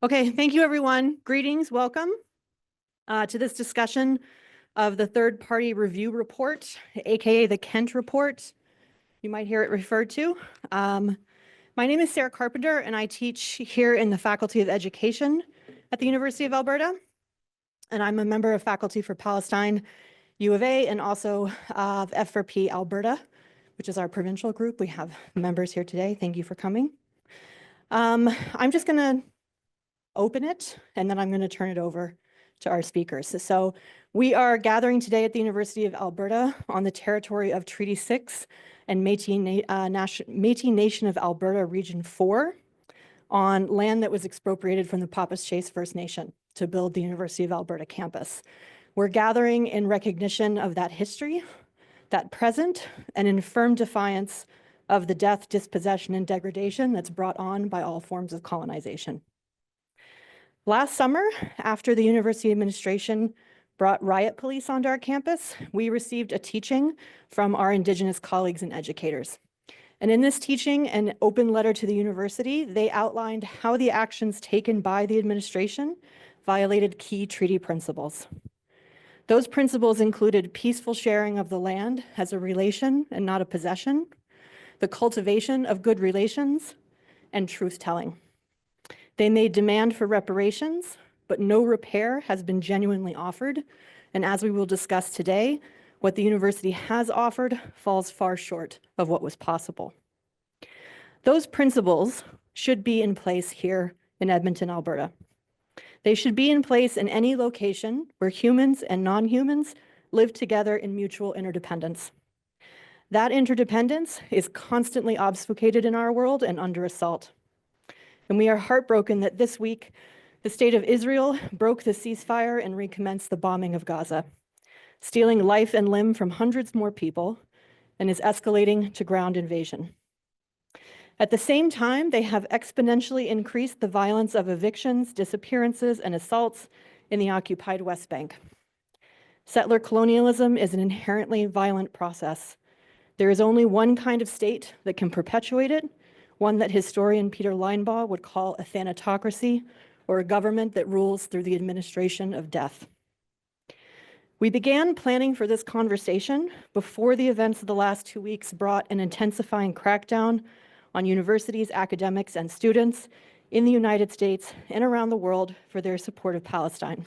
Okay, thank you, everyone. Greetings, welcome to this discussion of the third-party review report, aka the Kent report. You might hear it referred to. My name is Sarah Carpenter, and I teach here in the Faculty of Education at the University of Alberta. And I'm a member of faculty for Palestine UofA and also of F4P Alberta, which is our provincial group. We have members here today. Thank you for coming. I'm just going to open it, and then I'm going to turn it over to our speakers. So we are gathering today at the University of Alberta on the territory of Treaty 6 and Métis Nation of Alberta Region 4 on land that was expropriated from the Papas Chase First Nation to build the University of Alberta campus. We're gathering in recognition of that history, that present, and in firm defiance of the death, dispossession, and degradation that's brought on by all forms of colonization. Last summer, after the university administration brought riot police onto our campus, we received a teaching from our Indigenous colleagues and educators. And in this teaching, an open letter to the university, they outlined how the actions taken by the administration violated key treaty principles. Those principles included peaceful sharing of the land as a relation and not a possession, the cultivation of good relations, and truth-telling. They made demand for reparations, but no repair has been genuinely offered. And as we will discuss today, what the university has offered falls far short of what was possible. Those principles should be in place here in Edmonton, Alberta. They should be in place in any location where humans and non-humans live together in mutual interdependence. That interdependence is constantly obfuscated in our world and under assault. And we are heartbroken that this week, the state of Israel broke the ceasefire and recommenced the bombing of Gaza, stealing life and limb from hundreds more people, and is escalating to ground invasion. At the same time, they have exponentially increased the violence of evictions, disappearances, and assaults in the occupied West Bank. Settler colonialism is an inherently violent process. There is only one kind of state that can perpetuate it, one that historian Peter Linebaugh would call a thanatocracy, or a government that rules through the administration of death. We began planning for this conversation before the events of the last 2 weeks brought an intensifying crackdown on universities, academics, and students in the United States and around the world for their support of Palestine.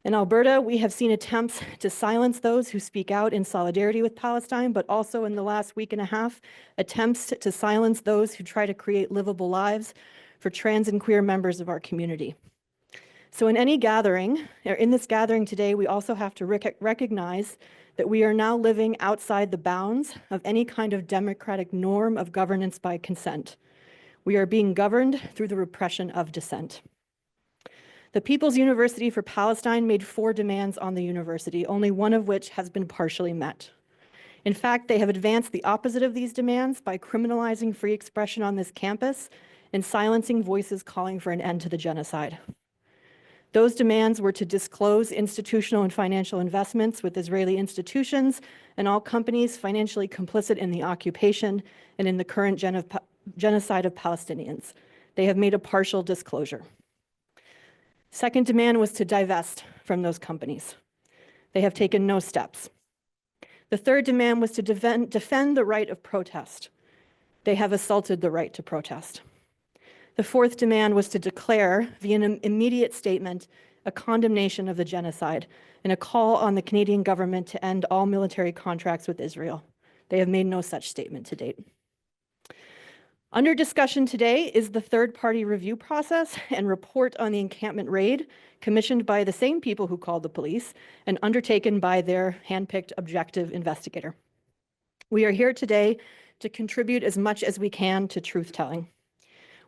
In Alberta, we have seen attempts to silence those who speak out in solidarity with Palestine, but also in the last week and a half, attempts to silence those who try to create livable lives for trans and queer members of our community. So in any gathering, or in this gathering today, we also have to recognize that we are now living outside the bounds of any kind of democratic norm of governance by consent. We are being governed through the repression of dissent. The People's University for Palestine made 4 demands on the university, only one of which has been partially met. In fact, they have advanced the opposite of these demands by criminalizing free expression on this campus and silencing voices calling for an end to the genocide. Those demands were to disclose institutional and financial investments with Israeli institutions and all companies financially complicit in the occupation and in the current genocide of Palestinians. They have made a partial disclosure. Second demand was to divest from those companies. They have taken no steps. The third demand was to defend the right of protest. They have assaulted the right to protest. The fourth demand was to declare, via an immediate statement, a condemnation of the genocide and a call on the Canadian government to end all military contracts with Israel. They have made no such statement to date. Under discussion today is the third-party review process and report on the encampment raid commissioned by the same people who called the police and undertaken by their handpicked objective investigator. We are here today to contribute as much as we can to truth-telling.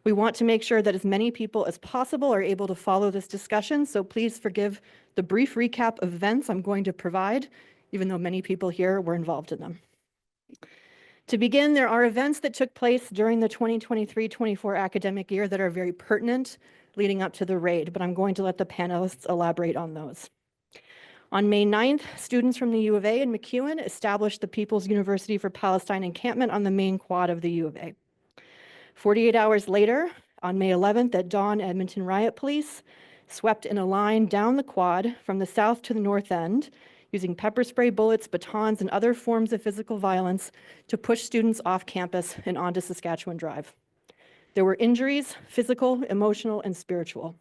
We want to make sure that as many people as possible are able to follow this discussion, so please forgive the brief recap of events I'm going to provide, even though many people here were involved in them. To begin, there are events that took place during the 2023-24 academic year that are very pertinent leading up to the raid, but I'm going to let the panelists elaborate on those. On May 9th, students from the U of A and MacEwan established the People's University for Palestine Encampment on the main quad of the U of A. 48 hours later, On May 11th at dawn, Edmonton riot police swept in a line down the quad from the south to the north end, using pepper spray bullets, batons, and other forms of physical violence to push students off campus and onto Saskatchewan Drive. There were injuries, physical, emotional, and spiritual.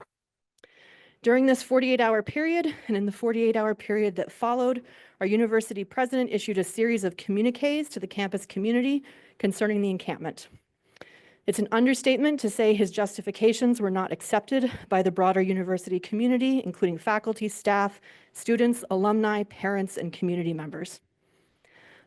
During this 48-hour period, and in the 48-hour period that followed, our university president issued a series of communiques to the campus community concerning the encampment. It's an understatement to say his justifications were not accepted by the broader university community, including faculty, staff, students, alumni, parents, and community members.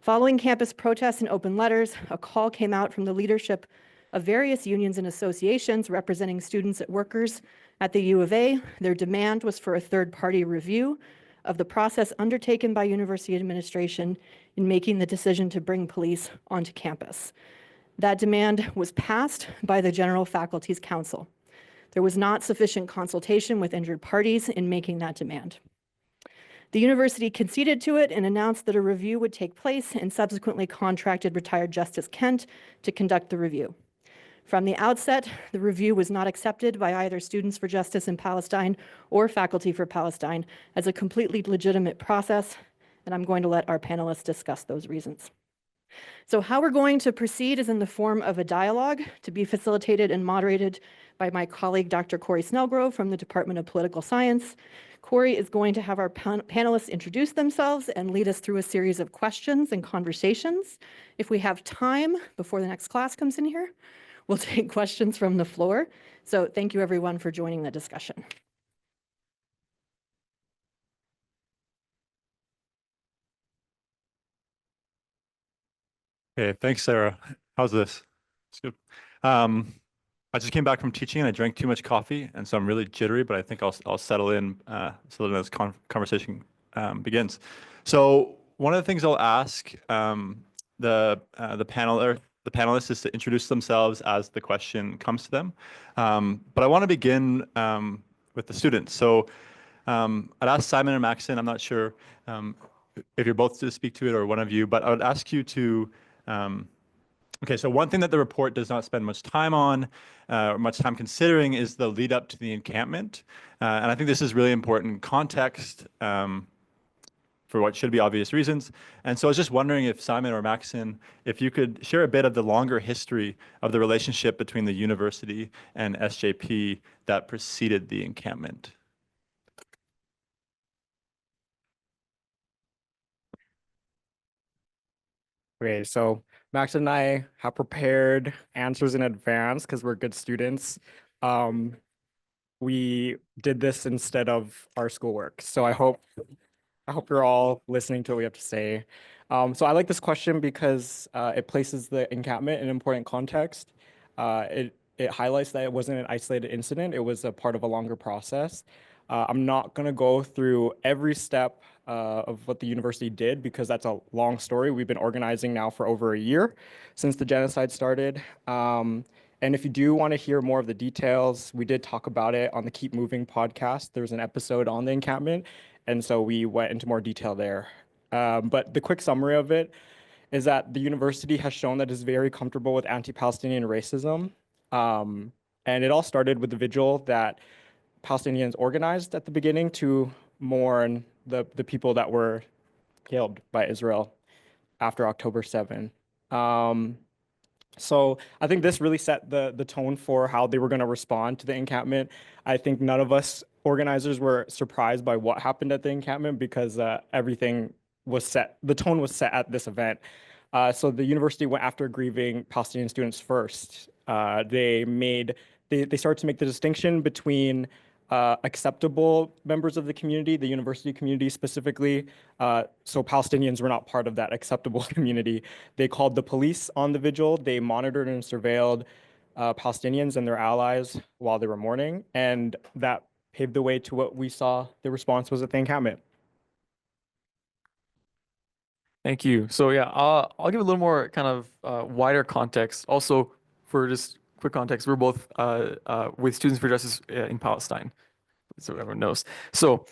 Following campus protests and open letters, a call came out from the leadership of various unions and associations representing students and workers at the U of A. Their demand was for a third-party review of the process undertaken by university administration in making the decision to bring police onto campus. That demand was passed by the General Faculty's Council. There was not sufficient consultation with injured parties in making that demand. The university conceded to it and announced that a review would take place, and subsequently contracted retired Justice Kent to conduct the review. From the outset, the review was not accepted by either Students for Justice in Palestine or Faculty for Palestine as a completely legitimate process, and I'm going to let our panelists discuss those reasons. So how we're going to proceed is in the form of a dialogue to be facilitated and moderated by my colleague, Dr. Corey Snellgrove from the Department of Political Science. Corey is going to have our panelists introduce themselves and lead us through a series of questions and conversations. If we have time before the next class comes in here, we'll take questions from the floor. So thank you everyone for joining the discussion. Okay, thanks, Sarah. How's this? It's good. I just came back from teaching and I drank too much coffee, and so I'm really jittery, but I think I'll settle in as conversation begins. So one of the things I'll ask the panelists is to introduce themselves as the question comes to them. But I want to begin with the students. So I'd ask Simon and Maxon, I'm not sure if you're both to speak to it or one of you, but I would ask you to okay, so one thing that the report does not spend much time on or much time considering is the lead up to the encampment. And I think this is really important context for what should be obvious reasons. And so I was just wondering if Simon or Maxon, if you could share a bit of the longer history of the relationship between the university and SJP that preceded the encampment. Okay, so Max and I have prepared answers in advance because we're good students. We did this instead of our schoolwork, so I hope you're all listening to what we have to say. So I like this question because it places the encampment in important context. It highlights that it wasn't an isolated incident, it was a part of a longer process. I'm not going to go through every step of what the university did because that's a long story. We've been organizing now for over a year since the genocide started. And if you do want to hear more of the details, we did talk about it on the Keep Moving podcast. There's an episode on the encampment, and so we went into more detail there. But the quick summary of it is that the university has shown that it's very comfortable with anti-Palestinian racism. And it all started with the vigil that Palestinians organized at the beginning to mourn the people that were killed by Israel after October 7. So I think this really set the tone for how they were going to respond to the encampment. I think none of us organizers were surprised by what happened at the encampment because everything was set, the tone was set at this event. So the university went after grieving Palestinian students first. They started to make the distinction between acceptable members of the community, the university community specifically. So Palestinians were not part of that acceptable community. They called the police on the vigil. They monitored and surveilled Palestinians and their allies while they were mourning. And that paved the way to what we saw the response was at the encampment. Thank you. So yeah, I'll give a little more kind of wider context. Also, for just quick context, we're both with Students for Justice in Palestine, so everyone knows. So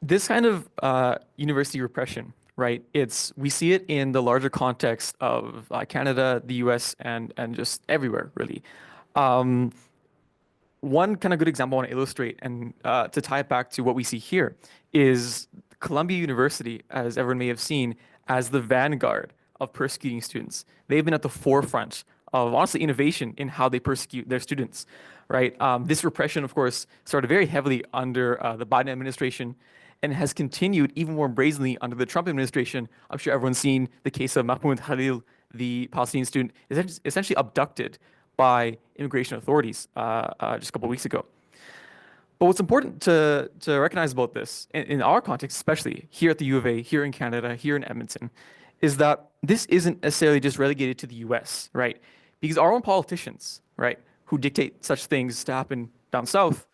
this kind of university repression right? We see it in the larger context of Canada, the US, and just everywhere, really. One kind of good example I want to illustrate and to tie it back to what we see here is Columbia University, as everyone may have seen, as the vanguard of persecuting students. They've been at the forefront of honestly innovation in how they persecute their students, right? This repression, of course, started very heavily under the Biden administration and has continued even more brazenly under the Trump administration. I'm sure everyone's seen the case of Mahmoud Khalil, the Palestinian student, is essentially abducted by immigration authorities just a couple of weeks ago. But what's important to recognize about this, in our context, especially here at the U of A, here in Canada, here in Edmonton, is that this isn't necessarily just relegated to the US, right? Because our own politicians, right, who dictate such things to happen down south,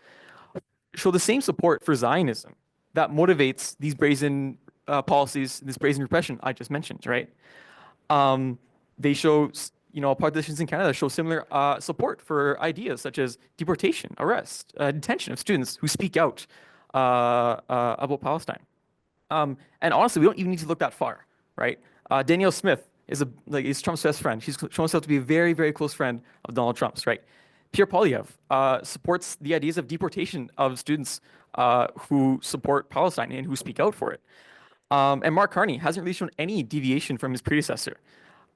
show the same support for Zionism that motivates these brazen policies, this brazen repression I just mentioned, right? They show, politicians in Canada show similar support for ideas such as deportation, arrest, detention of students who speak out about Palestine. And honestly, we don't even need to look that far, right? Danielle Smith is Trump's best friend. She's shown herself to be a very, very close friend of Donald Trump's, right? Pierre Poilievre supports the ideas of deportation of students who support Palestine and who speak out for it. And Mark Carney hasn't really shown any deviation from his predecessor,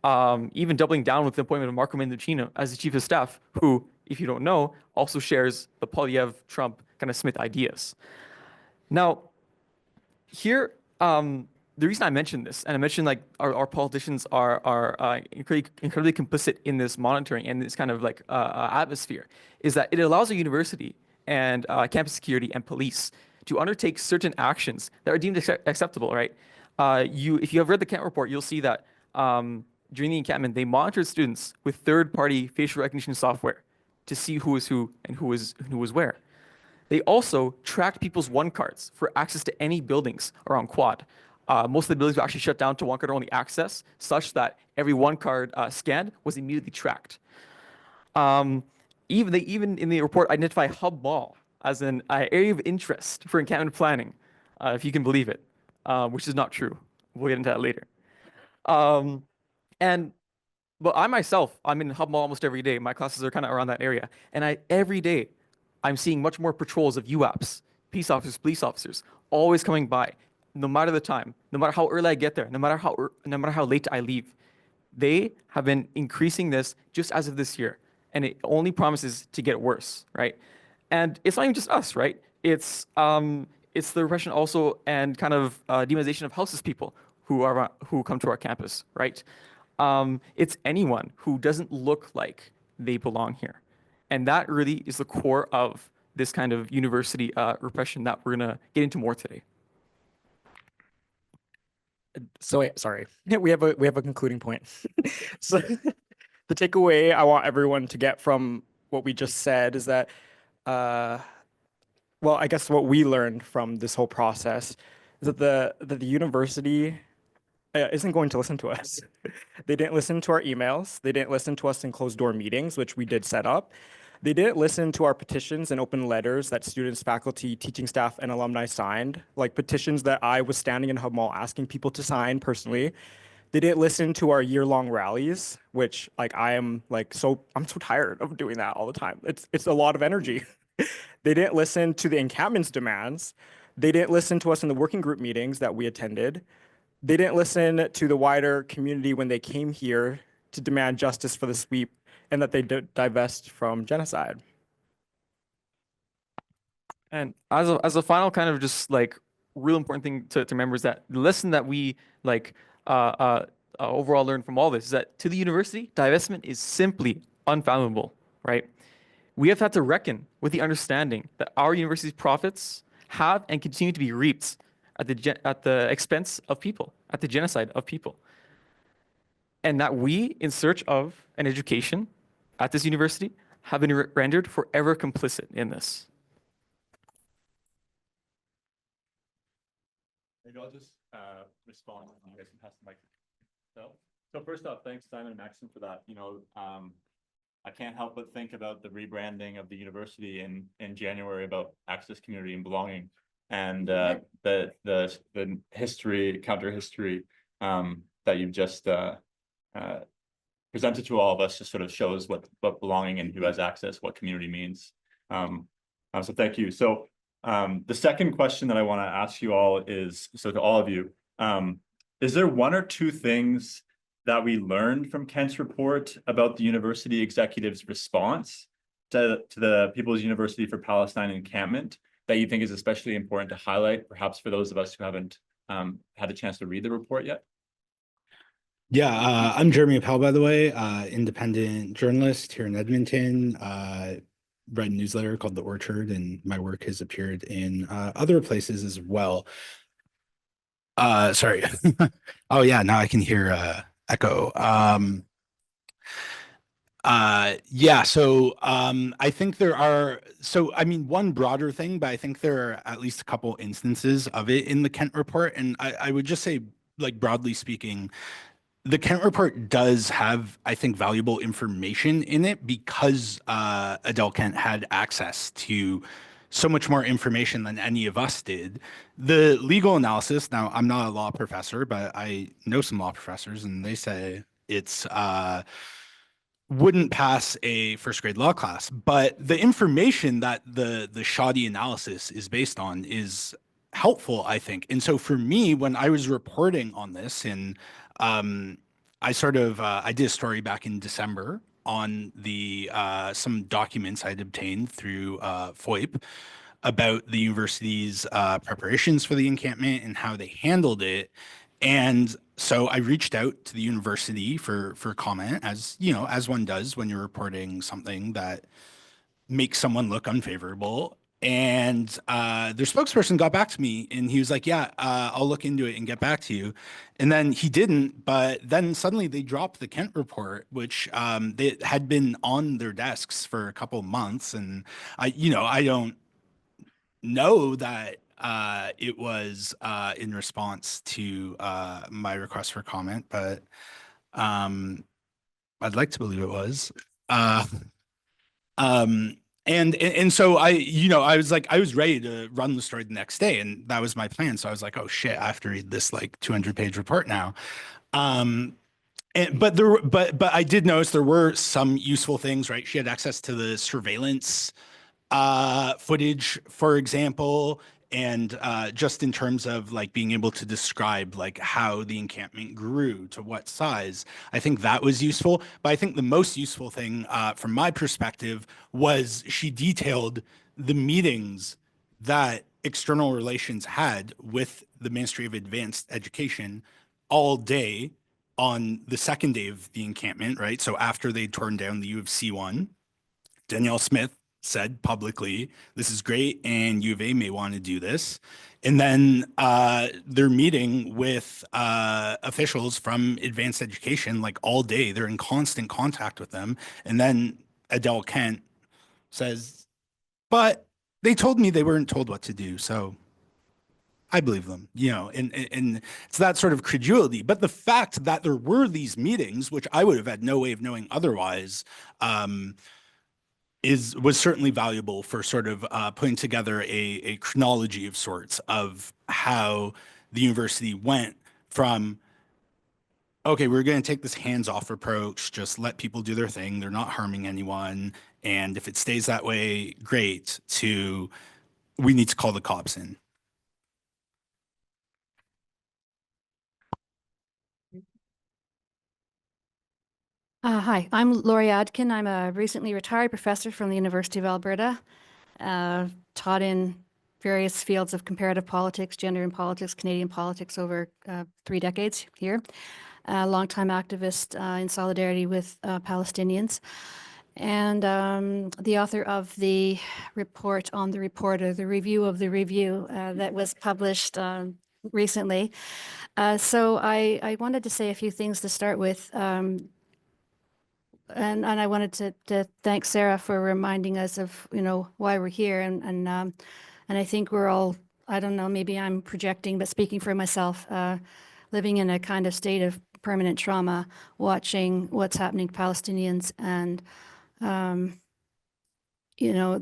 even doubling down with the appointment of Marco Mendocino as the chief of staff, who, if you don't know, also shares the Poilievre-Trump kind of Smith ideas. Now, here, the reason I mentioned this, and I mentioned like our politicians are incredibly complicit in this monitoring and this kind of like atmosphere, is that it allows a university and campus security and police to undertake certain actions that are deemed acceptable, right? If you have read the Kent report, you'll see that during the encampment, they monitored students with third-party facial recognition software to see who was who and who was where. They also tracked people's one cards for access to any buildings around Quad. Most of the buildings were actually shut down to one card only access, such that every one card scanned was immediately tracked. Even in the report identify Hub Mall as an area of interest for encampment planning, if you can believe it, which is not true. We'll get into that later. But I myself, I'm in Hub Mall almost every day. My classes are kind of around that area, and every day I'm seeing much more patrols of UAPs, peace officers, police officers, always coming by, no matter the time, no matter how early I get there, no matter how late I leave. They have been increasing this just as of this year, and it only promises to get worse, right? And it's not even just us, right? It's the repression also and kind of demonization of houseless people who come to our campus, right? It's anyone who doesn't look like they belong here. And that really is the core of this kind of university repression that we're gonna get into more today. So sorry, we have a concluding point. So the takeaway I want everyone to get from what we just said is that, well, I guess what we learned from this whole process is that the university isn't going to listen to us. They didn't listen to our emails. They didn't listen to us in closed door meetings, which we did set up. They didn't listen to our petitions and open letters that students, faculty, teaching staff, and alumni signed, like petitions that I was standing in Hub Mall asking people to sign personally. They didn't listen to our year-long rallies, which like I'm so tired of doing that all the time. It's a lot of energy. They didn't listen to the encampment's demands. They didn't listen to us in the working group meetings that we attended. They didn't listen to the wider community when they came here to demand justice for the sweep and that they divest from genocide. And as a final kind of just like real important thing to remember is that the lesson that we like overall learned from all this is that to the university, divestment is simply unfathomable, right? We have had to reckon with the understanding that our university's profits have and continue to be reaped at the expense of people, at the genocide of people. And that we, in search of an education at this university, have been rendered forever complicit in this. Maybe I'll just respond. You guys can pass the mic. So first off, thanks Simon and Maxim for that. I can't help but think about the rebranding of the university in January about access, community, and belonging. and the history, counter history that you've just presented to all of us just sort of shows what belonging and who has access, what community means. So thank you. So the second question that I want to ask you all is, so to all of you, is there one or two things that we learned from Kent's report about the university executive's response to the People's University for Palestine Encampment that you think is especially important to highlight, perhaps for those of us who haven't had a chance to read the report yet? Yeah, I'm Jeremy Appel, by the way, independent journalist here in Edmonton. Read a newsletter called The Orchard, and my work has appeared in other places as well. Sorry. Oh yeah, now I can hear echo. Yeah, so I think there are, I mean, one broader thing, but I think there are at least a couple instances of it in the Kent report. And I would just say, like, broadly speaking, the Kent report does have, I think, valuable information in it because Adele Kent had access to so much more information than any of us did. The legal analysis, now I'm not a law professor, but I know some law professors, and they say it's wouldn't pass a first grade law class. But the information that the shoddy analysis is based on is helpful, I think. And so for me, when I was reporting on this, and I did a story back in December on the some documents I'd obtained through FOIP about the university's preparations for the encampment and how they handled it. And so I reached out to the university for comment, as you know, as one does when you're reporting something that makes someone look unfavorable. And their spokesperson got back to me, and he was like, yeah, I'll look into it and get back to you. And then he didn't, but then suddenly they dropped the Kent report, which they had been on their desks for a couple of months. And I don't know that it was in response to my request for comment, but I'd like to believe it was. And so I was ready to run the story the next day, and that was my plan. So I was like, oh shit, I have to read this like 200-page report now. But I did notice there were some useful things, right? She had access to the surveillance footage, for example, and just in terms of like being able to describe like how the encampment grew to what size, I think that was useful. But I think the most useful thing from my perspective was she detailed the meetings that external relations had with the Ministry of Advanced Education all day on the second day of the encampment, right? So after they torn down the U of C one, Danielle Smith said publicly, this is great, and U of A may want to do this. And then they're meeting with officials from advanced education like all day. They're in constant contact with them. And then Adele Kent says, but they told me they weren't told what to do. So I believe them, and it's that sort of credulity. But the fact that there were these meetings, which I would have had no way of knowing otherwise, was certainly valuable for sort of putting together a chronology of sorts of how the university went from, okay, we're going to take this hands-off approach, just let people do their thing, they're not harming anyone, and if it stays that way, great, to we need to call the cops in. Hi, I'm Laurie Adkin. I'm a recently retired professor from the University of Alberta, taught in various fields of comparative politics, gender and politics, Canadian politics over 3 decades here. A longtime activist in solidarity with Palestinians, and the author of the report on the reporter, the review of the review that was published recently. So I wanted to say a few things to start with. And I wanted to thank Sarah for reminding us of, why we're here. And I think we're all, I don't know, maybe I'm projecting, but speaking for myself, living in a kind of state of permanent trauma, watching what's happening to Palestinians and,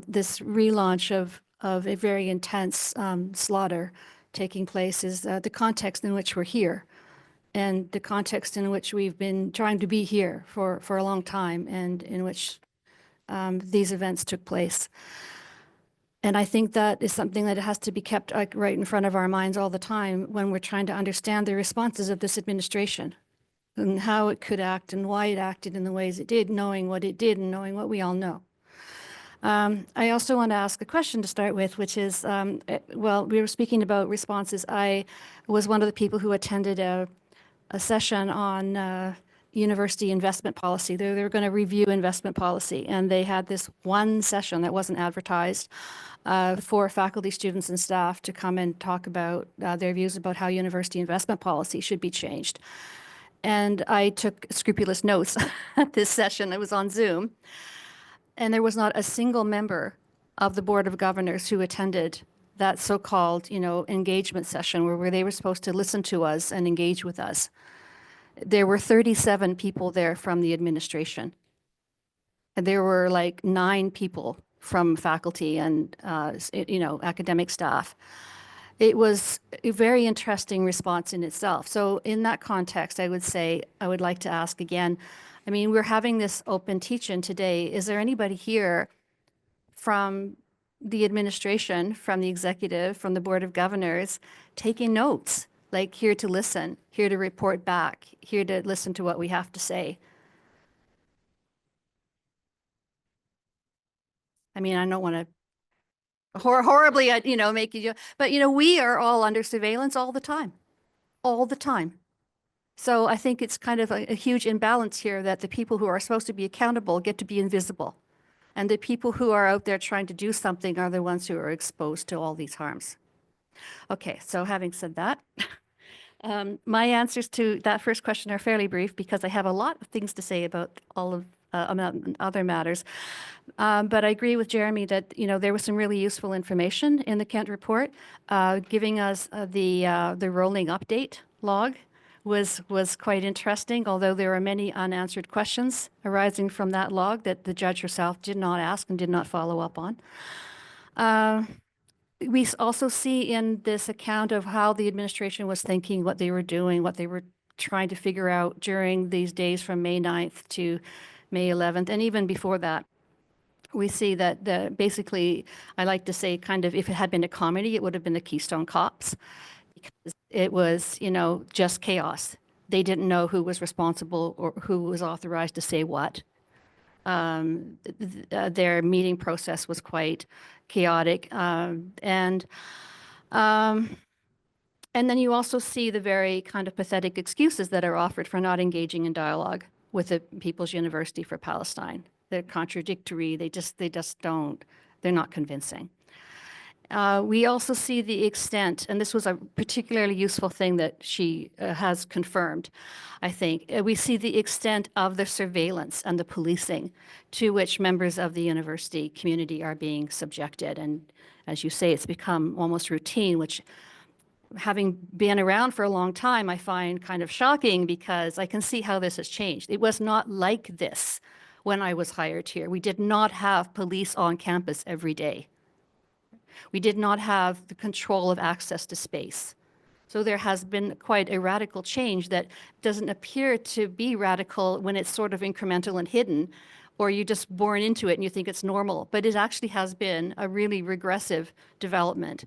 this relaunch of a very intense slaughter taking place is the context in which we're here and the context in which we've been trying to be here for a long time and in which these events took place. And I think that is something that has to be kept right in front of our minds all the time when we're trying to understand the responses of this administration and how it could act and why it acted in the ways it did, knowing what it did and knowing what we all know. I also want to ask a question to start with, which is, well, we were speaking about responses. I was one of the people who attended a session on university investment policy. They were going to review investment policy, and they had this one session that wasn't advertised for faculty, students, and staff to come and talk about their views about how university investment policy should be changed. And I took scrupulous notes at this session. It was on Zoom. And there was not a single member of the Board of Governors who attended that so-called, engagement session where they were supposed to listen to us and engage with us. There were 37 people there from the administration. And there were like 9 people from faculty and, academic staff. It was a very interesting response in itself. So in that context, I would say, I would like to ask again, I mean, we're having this open teach-in today. Is there anybody here from the administration, from the executive, from the Board of Governors, taking notes, like here to listen, here to report back, here to listen to what we have to say? I mean, I don't want to horribly, make you, but, we are all under surveillance all the time, all the time. So I think it's kind of a huge imbalance here that the people who are supposed to be accountable get to be invisible. And the people who are out there trying to do something are the ones who are exposed to all these harms. Okay, so having said that, my answers to that first question are fairly brief because I have a lot of things to say about all of other matters. But I agree with Jeremy that, there was some really useful information in the Kent report, giving us the rolling update log was quite interesting, although there are many unanswered questions arising from that log that the judge herself did not ask and did not follow up on. We also see in this account of how the administration was thinking, what they were doing, what they were trying to figure out during these days from May 9th to May 11th, and even before that. We see that basically, I like to say kind of if it had been a comedy, it would have been the Keystone Cops. Because it was, just chaos. They didn't know who was responsible or who was authorized to say what. Their meeting process was quite chaotic. And then you also see the very kind of pathetic excuses that are offered for not engaging in dialogue with the People's University for Palestine. They're contradictory. They just don't, they're not convincing. We also see the extent, and this was a particularly useful thing that she has confirmed, I think. We see the extent of the surveillance and the policing to which members of the university community are being subjected. And as you say, it's become almost routine, which, having been around for a long time, I find kind of shocking because I can see how this has changed. It was not like this when I was hired here. We did not have police on campus every day. We did not have the control of access to space. So there has been quite a radical change that doesn't appear to be radical when it's sort of incremental and hidden, or you're just born into it and you think it's normal. But it actually has been a really regressive development.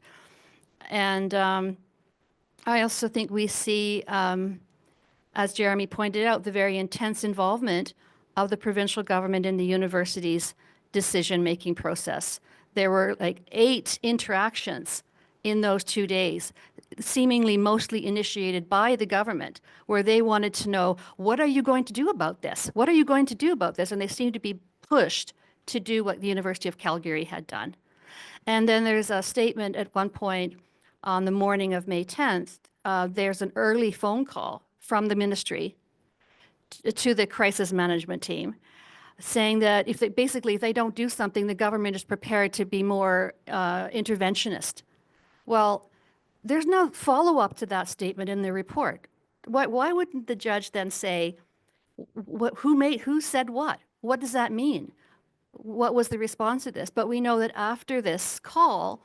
And I also think we see, as Jeremy pointed out, the very intense involvement of the provincial government in the university's decision-making process. There were like 8 interactions in those 2 days, seemingly mostly initiated by the government, where they wanted to know, what are you going to do about this? What are you going to do about this? And they seemed to be pushed to do what the University of Calgary had done. And then there's a statement at one point on the morning of May 10th, there's an early phone call from the ministry to the crisis management team, saying that if they don't do something, the government is prepared to be more interventionist. Well, there's no follow-up to that statement in the report. Why wouldn't the judge then say, who said what? What does that mean? what was the response to this? But we know that after this call,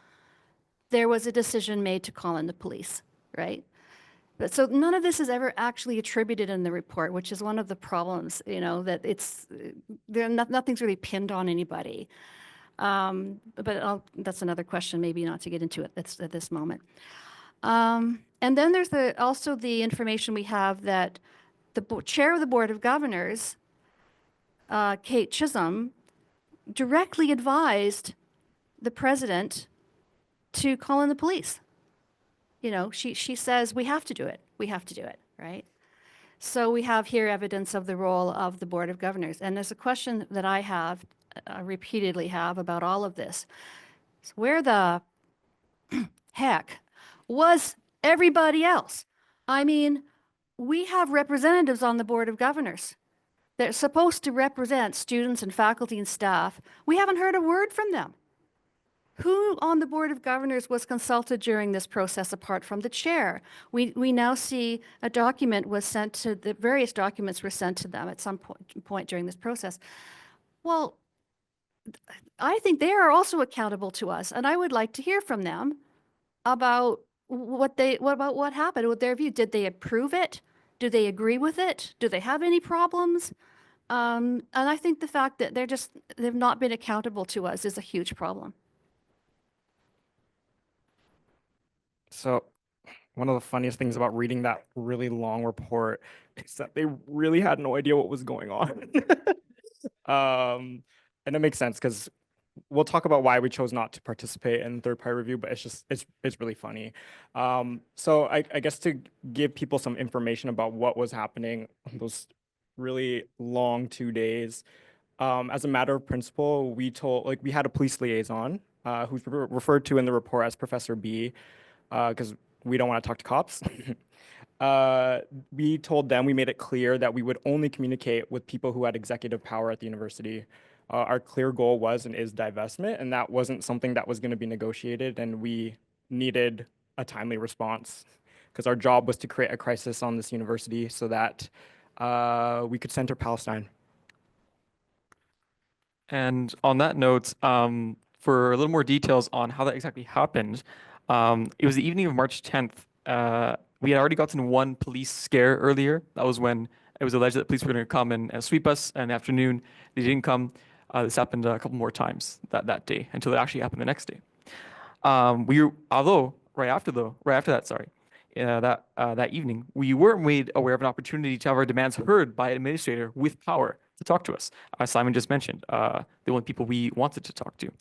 there was a decision made to call in the police, right? But so none of this is ever actually attributed in the report, which is one of the problems, that nothing's really pinned on anybody. But that's another question, maybe not to get into it at this moment. And then there's also the information we have that the chair of the Board of Governors, Kate Chisholm, directly advised the president to call in the police. She says, we have to do it. We have to do it, right? So we have here evidence of the role of the Board of Governors. And there's a question that I have, repeatedly have about all of this. So where the heck was everybody else? I mean, we have representatives on the Board of Governors. They're supposed to represent students and faculty and staff. We haven't heard a word from them. Who on the Board of Governors was consulted during this process apart from the chair? We now see a document was sent to, the various documents were sent to them at some point during this process. Well, I think they are also accountable to us, and I would like to hear from them about what happened with their view. Did they approve it? Do they agree with it? Do they have any problems? And I think the fact that they've not been accountable to us is a huge problem. So one of the funniest things about reading that really long report is that they really had no idea what was going on. And it makes sense because we'll talk about why we chose not to participate in third-party review, but it's really funny. So I guess to give people some information about what was happening on those really long 2 days, as a matter of principle, we had a police liaison who's referred to in the report as Professor B, because we don't want to talk to cops. We told them, we made it clear that we would only communicate with people who had executive power at the university. Our clear goal was and is divestment, and that wasn't something that was going to be negotiated, and we needed a timely response because our job was to create a crisis on this university so that we could center Palestine. And on that note, for a little more details on how that exactly happened, it was the evening of March 10th. We had already gotten one police scare earlier. That was when it was alleged that police were going to come and sweep us in the afternoon. They didn't come. This happened a couple more times that day until it actually happened the next day. Right after that evening, we were made aware of an opportunity to have our demands heard by an administrator with power to talk to us. As Simon just mentioned, the only people we wanted to talk to.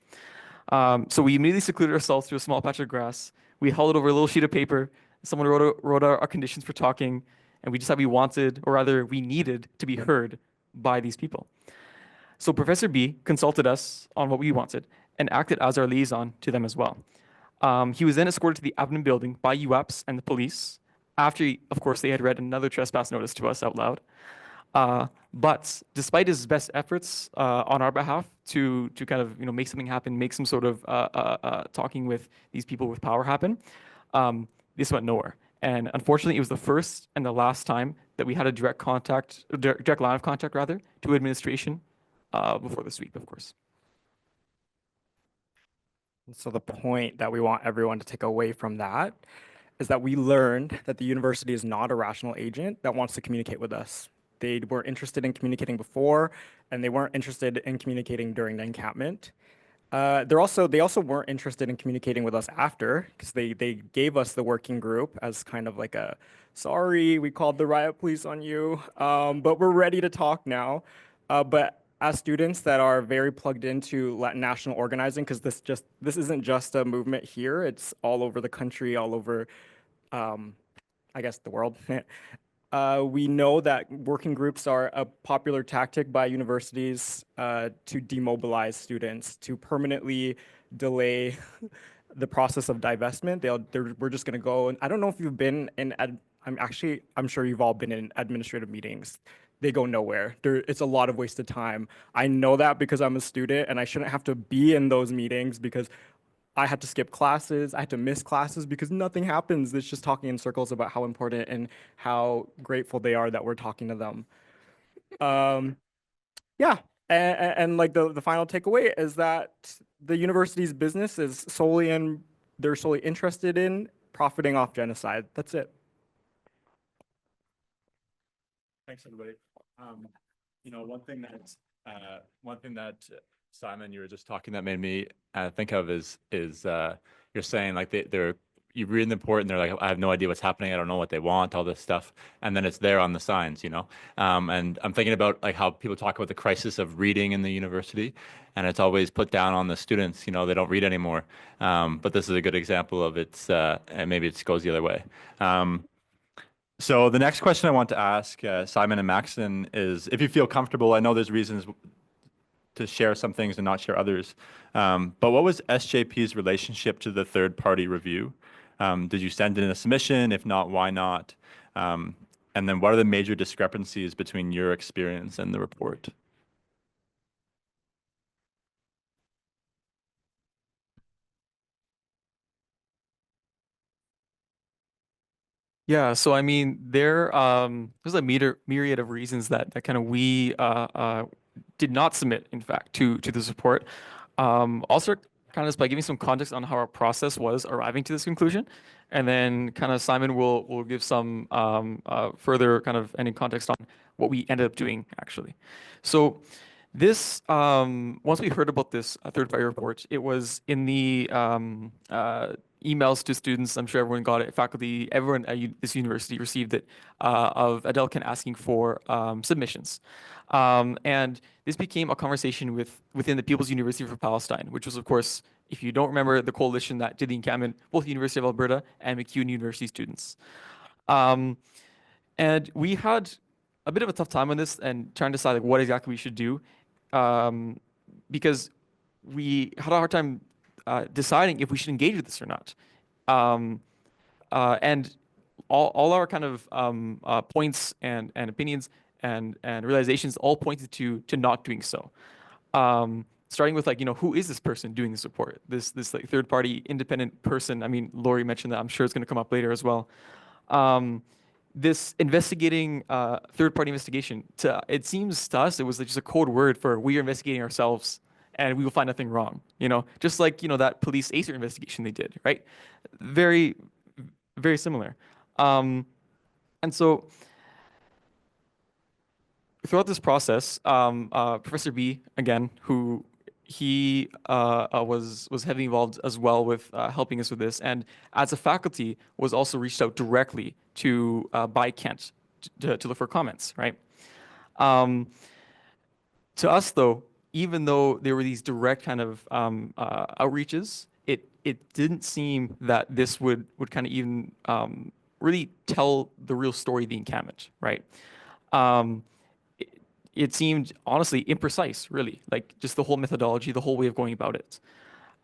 So we immediately secluded ourselves through a small patch of grass. We held it over a little sheet of paper. Someone wrote our conditions for talking, and we just said we wanted, or rather we needed, to be heard by these people. So Professor B consulted us on what we wanted and acted as our liaison to them as well. He was then escorted to the admin building by UAPs and the police after, of course, they had read another trespass notice to us out loud. But despite his best efforts on our behalf to kind of make something happen, make some sort of talking with these people with power happen, this went nowhere. And unfortunately, it was the first and the last time that we had a direct line of contact to administration before the sweep, of course. So the point that we want everyone to take away from that is that we learned that the university is not a rational agent that wants to communicate with us. They were interested in communicating before, and they weren't interested in communicating during the encampment. They also weren't interested in communicating with us after, because they gave us the working group as kind of like a, sorry, we called the riot police on you, but we're ready to talk now. But as students that are very plugged into national organizing, because this isn't just a movement here, it's all over the country, all over, I guess, the world. We know that working groups are a popular tactic by universities to demobilize students, to permanently delay the process of divestment. We're just going to go, and I don't know if you've been in, I'm sure you've all been in administrative meetings. They go nowhere. It's a lot of wasted time. I know that because I'm a student and I shouldn't have to be in those meetings because I had to skip classes. I had to miss classes because nothing happens. It's just talking in circles about how important and how grateful they are that we're talking to them. Yeah, And like the final takeaway is that the university's business is they're solely interested in profiting off genocide. That's it. Thanks, everybody. One thing that Simon, you were just talking that made me think of is you're saying like you read the report and they're like, I have no idea what's happening. I don't know what they want, all this stuff. And then it's there on the signs, and I'm thinking about like how people talk about the crisis of reading in the university, and it's always put down on the students, they don't read anymore. But this is a good example of and maybe it goes the other way. So the next question I want to ask Simon and Maxon is, if you feel comfortable, I know there's reasons to share some things and not share others, but what was SJP's relationship to the third-party review? Did you send in a submission? If not, why not? And then what are the major discrepancies between your experience and the report? Yeah, so I mean, there's a myriad of reasons that kind of we did not submit, in fact, to this report. Also, kind of just by giving some context on how our process was arriving to this conclusion, and then kind of Simon will give some further kind of any context on what we ended up doing actually. So this once we heard about this third-party report, it was in the emails to students. I'm sure everyone got it. Faculty, everyone at this university received it of Adelkin asking for submissions. And this became a conversation within the People's University for Palestine, which was, of course, if you don't remember, the coalition that did the encampment, both the University of Alberta and McEwen University students. And we had a bit of a tough time on this and trying to decide like, what exactly we should do, because we had a hard time deciding if we should engage with this or not. And all our kind of points and opinions and realizations all pointed to not doing so. Starting with like, who is this person doing this report? This like third party independent person. I mean, Lori mentioned that. I'm sure it's going to come up later as well. This investigating third party investigation, it seems to us it was like just a code word for we are investigating ourselves and we will find nothing wrong. Just like that police ACER investigation they did, right? Very, very similar. And so throughout this process, Professor B, again, who he was heavily involved as well with helping us with this, and as a faculty was also reached out directly to by Kent to look for comments, right? To us, though, even though there were these direct kind of outreaches, it didn't seem that this would kind of even really tell the real story of the encampment, right? It seemed honestly imprecise, really, like just the whole methodology, the whole way of going about it.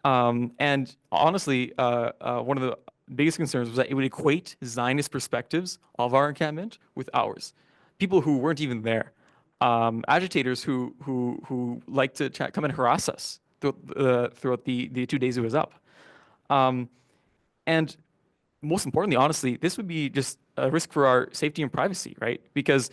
And honestly, one of the biggest concerns was that it would equate Zionist perspectives of our encampment with ours. People who weren't even there, agitators who like to come and harass us throughout the 2 days it was up. And most importantly, honestly, this would be just a risk for our safety and privacy, right? Because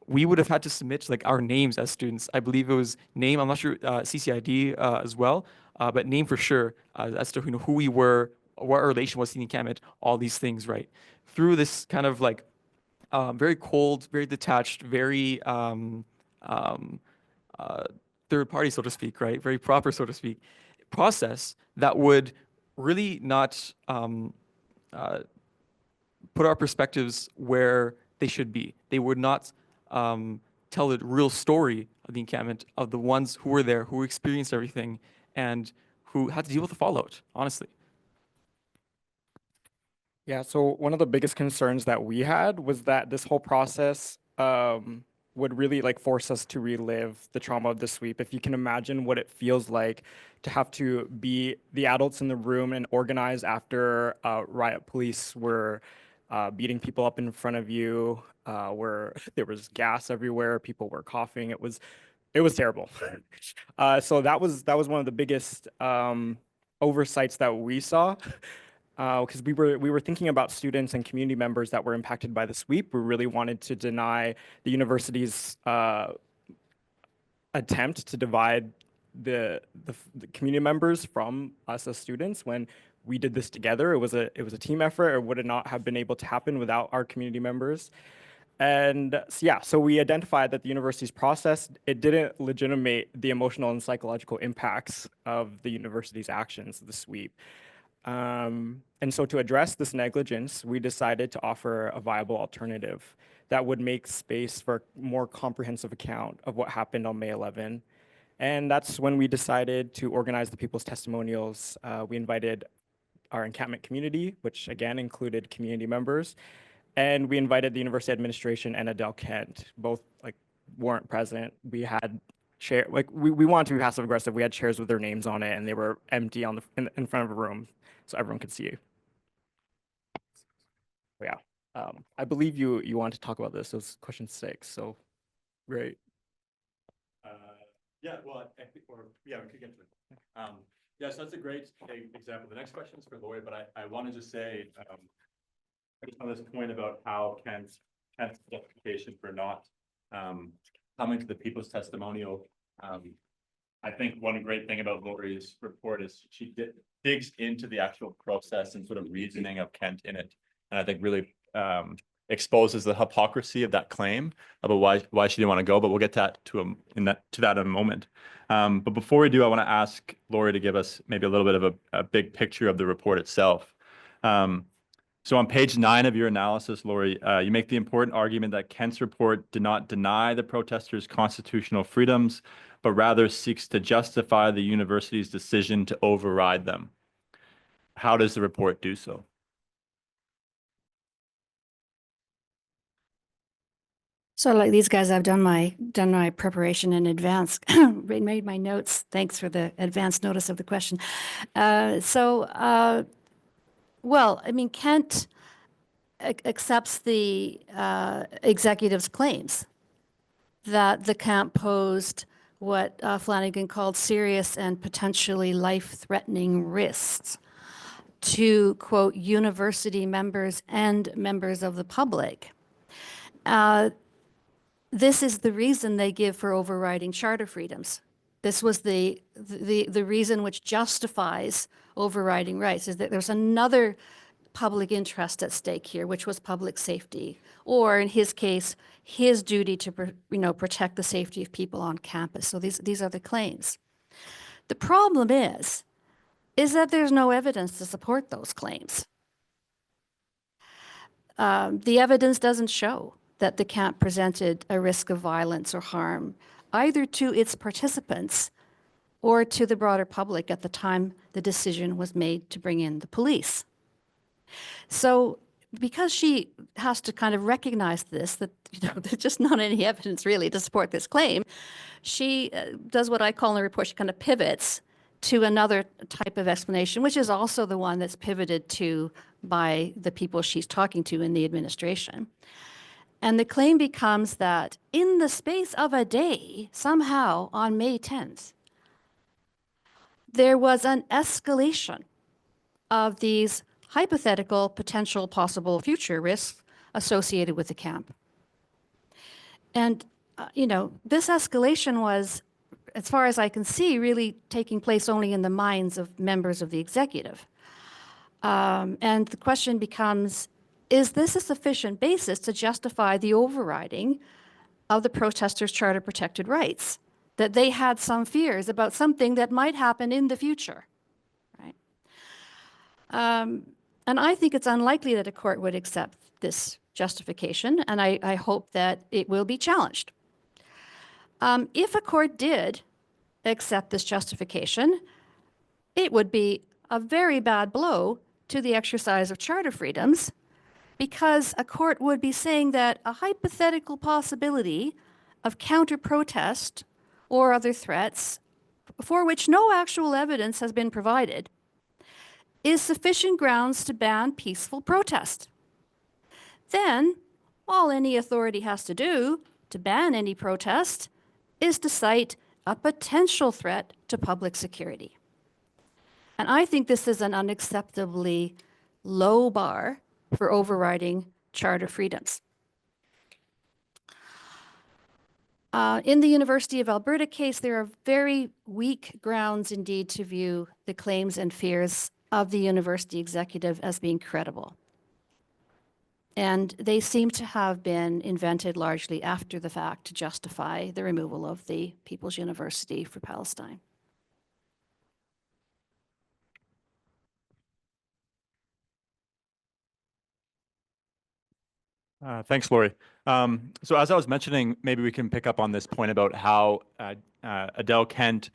we would have had to submit like our names as students. I believe it was name, I'm not sure, CCID as well, but name for sure as to who we were, what our relation was to the encampment, all these things, right? Through this kind of like very cold, very detached, very third party, so to speak, right? Very proper, so to speak, process that would really not put our perspectives where they should be. They would not tell the real story of the encampment, of the ones who were there, who experienced everything, and who had to deal with the fallout, honestly. Yeah, so one of the biggest concerns that we had was that this whole process would really like force us to relive the trauma of the sweep. If you can imagine what it feels like to have to be the adults in the room and organize after riot police were beating people up in front of you, where there was gas everywhere, people were coughing. It was terrible. So that was one of the biggest oversights that we saw. Because we were thinking about students and community members that were impacted by the sweep. We really wanted to deny the university's attempt to divide the community members from us as students. When we did this together, it was a team effort. It would not have been able to happen without our community members. And so we identified that the university's process, it didn't legitimate the emotional and psychological impacts of the university's actions, the sweep. And so to address this negligence, we decided to offer a viable alternative that would make space for a more comprehensive account of what happened on May 11. And that's when we decided to organize the people's testimonials. We invited our encampment community, which again included community members, and we invited the university administration and Adele Kent. Both weren't present. We had we wanted to be passive aggressive. We had chairs with their names on it, and they were empty in front of a room, so everyone could see you. Yeah, I believe you want to talk about this. It was question 6. So, great. Yeah, well, I think, we could get to it. Yeah, so that's a great example. The next question is for Lori, but I want to just say, just on this point about how Kent's justification for not coming to the people's testimonial. I think one great thing about Lori's report is she digs into the actual process and sort of reasoning of Kent in it, and I think really exposes the hypocrisy of that claim about why she didn't want to go. But we'll get to that in a moment. But before we do, I want to ask Lori to give us maybe a little bit of a big picture of the report itself. So on page 9 of your analysis, Lori, you make the important argument that Kent's report did not deny the protesters' constitutional freedoms, but rather seeks to justify the university's decision to override them. How does the report do so? So like these guys, I've done my preparation in advance, made my notes. Thanks for the advance notice of the question. Well, I mean, Kent accepts the executive's claims that the camp posed what Flanagan called serious and potentially life-threatening risks to, quote, university members and members of the public. This is the reason they give for overriding charter freedoms. This was the reason which justifies overriding rights, is that there's another public interest at stake here, which was public safety, or in his case, his duty to protect the safety of people on campus. So these are the claims. The problem is that there's no evidence to support those claims. The evidence doesn't show that the camp presented a risk of violence or harm, either to its participants or to the broader public at the time the decision was made to bring in the police. So because she has to kind of recognize this, that there's just not any evidence really to support this claim, she does what I call in the report, she kind of pivots to another type of explanation, which is also the one that's pivoted to by the people she's talking to in the administration. And the claim becomes that in the space of a day, somehow on May 10th, there was an escalation of these hypothetical, potential, possible future risks associated with the camp. And, this escalation was, as far as I can see, really taking place only in the minds of members of the executive. And the question becomes, is this a sufficient basis to justify the overriding of the protesters' charter protected rights? That they had some fears about something that might happen in the future, right? And I think it's unlikely that a court would accept this justification, and I hope that it will be challenged. If a court did accept this justification, it would be a very bad blow to the exercise of charter freedoms, because a court would be saying that a hypothetical possibility of counter-protest or other threats for which no actual evidence has been provided is sufficient grounds to ban peaceful protest. Then, all any authority has to do to ban any protest is to cite a potential threat to public security. And I think this is an unacceptably low bar for overriding charter freedoms. In the University of Alberta case, there are very weak grounds indeed to view the claims and fears of the university executive as being credible. And they seem to have been invented largely after the fact to justify the removal of the People's University for Palestine. Thanks, Lori. So as I was mentioning, maybe we can pick up on this point about how Adele Kent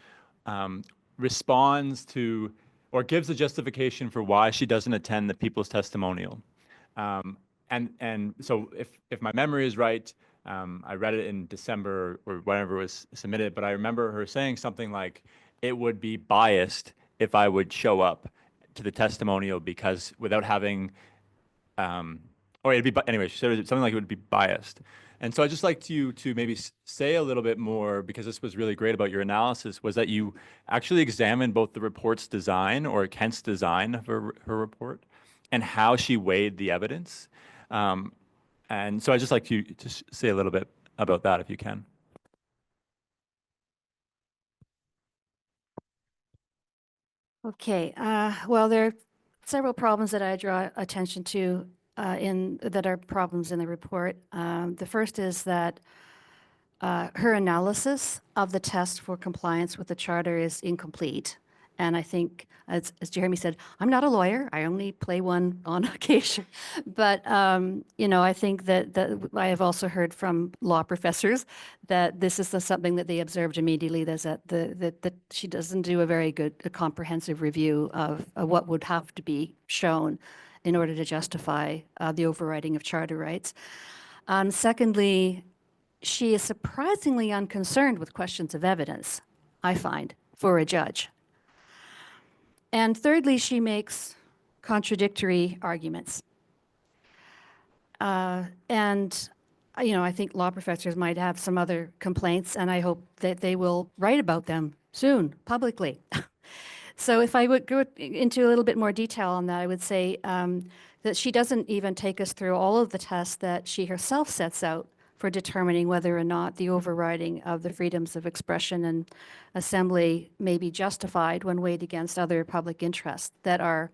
responds to or gives a justification for why she doesn't attend the People's Testimonial. And so if my memory is right, I read it in December or whenever it was submitted, but I remember her saying something like, it would be biased if I would show up to the testimonial because without having or it'd be, anyway, she said something like it would be biased. And so I'd just like to maybe say a little bit more, because this was really great about your analysis, was that you actually examined both the report's design or Kent's design of her report and how she weighed the evidence. And so I'd just like you to say a little bit about that if you can. Okay, well, there are several problems that I draw attention to that are problems in the report. The first is that her analysis of the test for compliance with the charter is incomplete. And I think, as Jeremy said, I'm not a lawyer. I only play one on occasion. But, you know, I think that I have also heard from law professors that this is something that they observed immediately, that she doesn't do a very good, comprehensive review of what would have to be shown in order to justify the overriding of charter rights. Secondly, she is surprisingly unconcerned with questions of evidence, I find, for a judge. And thirdly, she makes contradictory arguments. And, you know, I think law professors might have some other complaints, and I hope that they will write about them soon, publicly. So if I would go into a little bit more detail on that, I would say that she doesn't even take us through all of the tests that she herself sets out for determining whether or not the overriding of the freedoms of expression and assembly may be justified when weighed against other public interests that are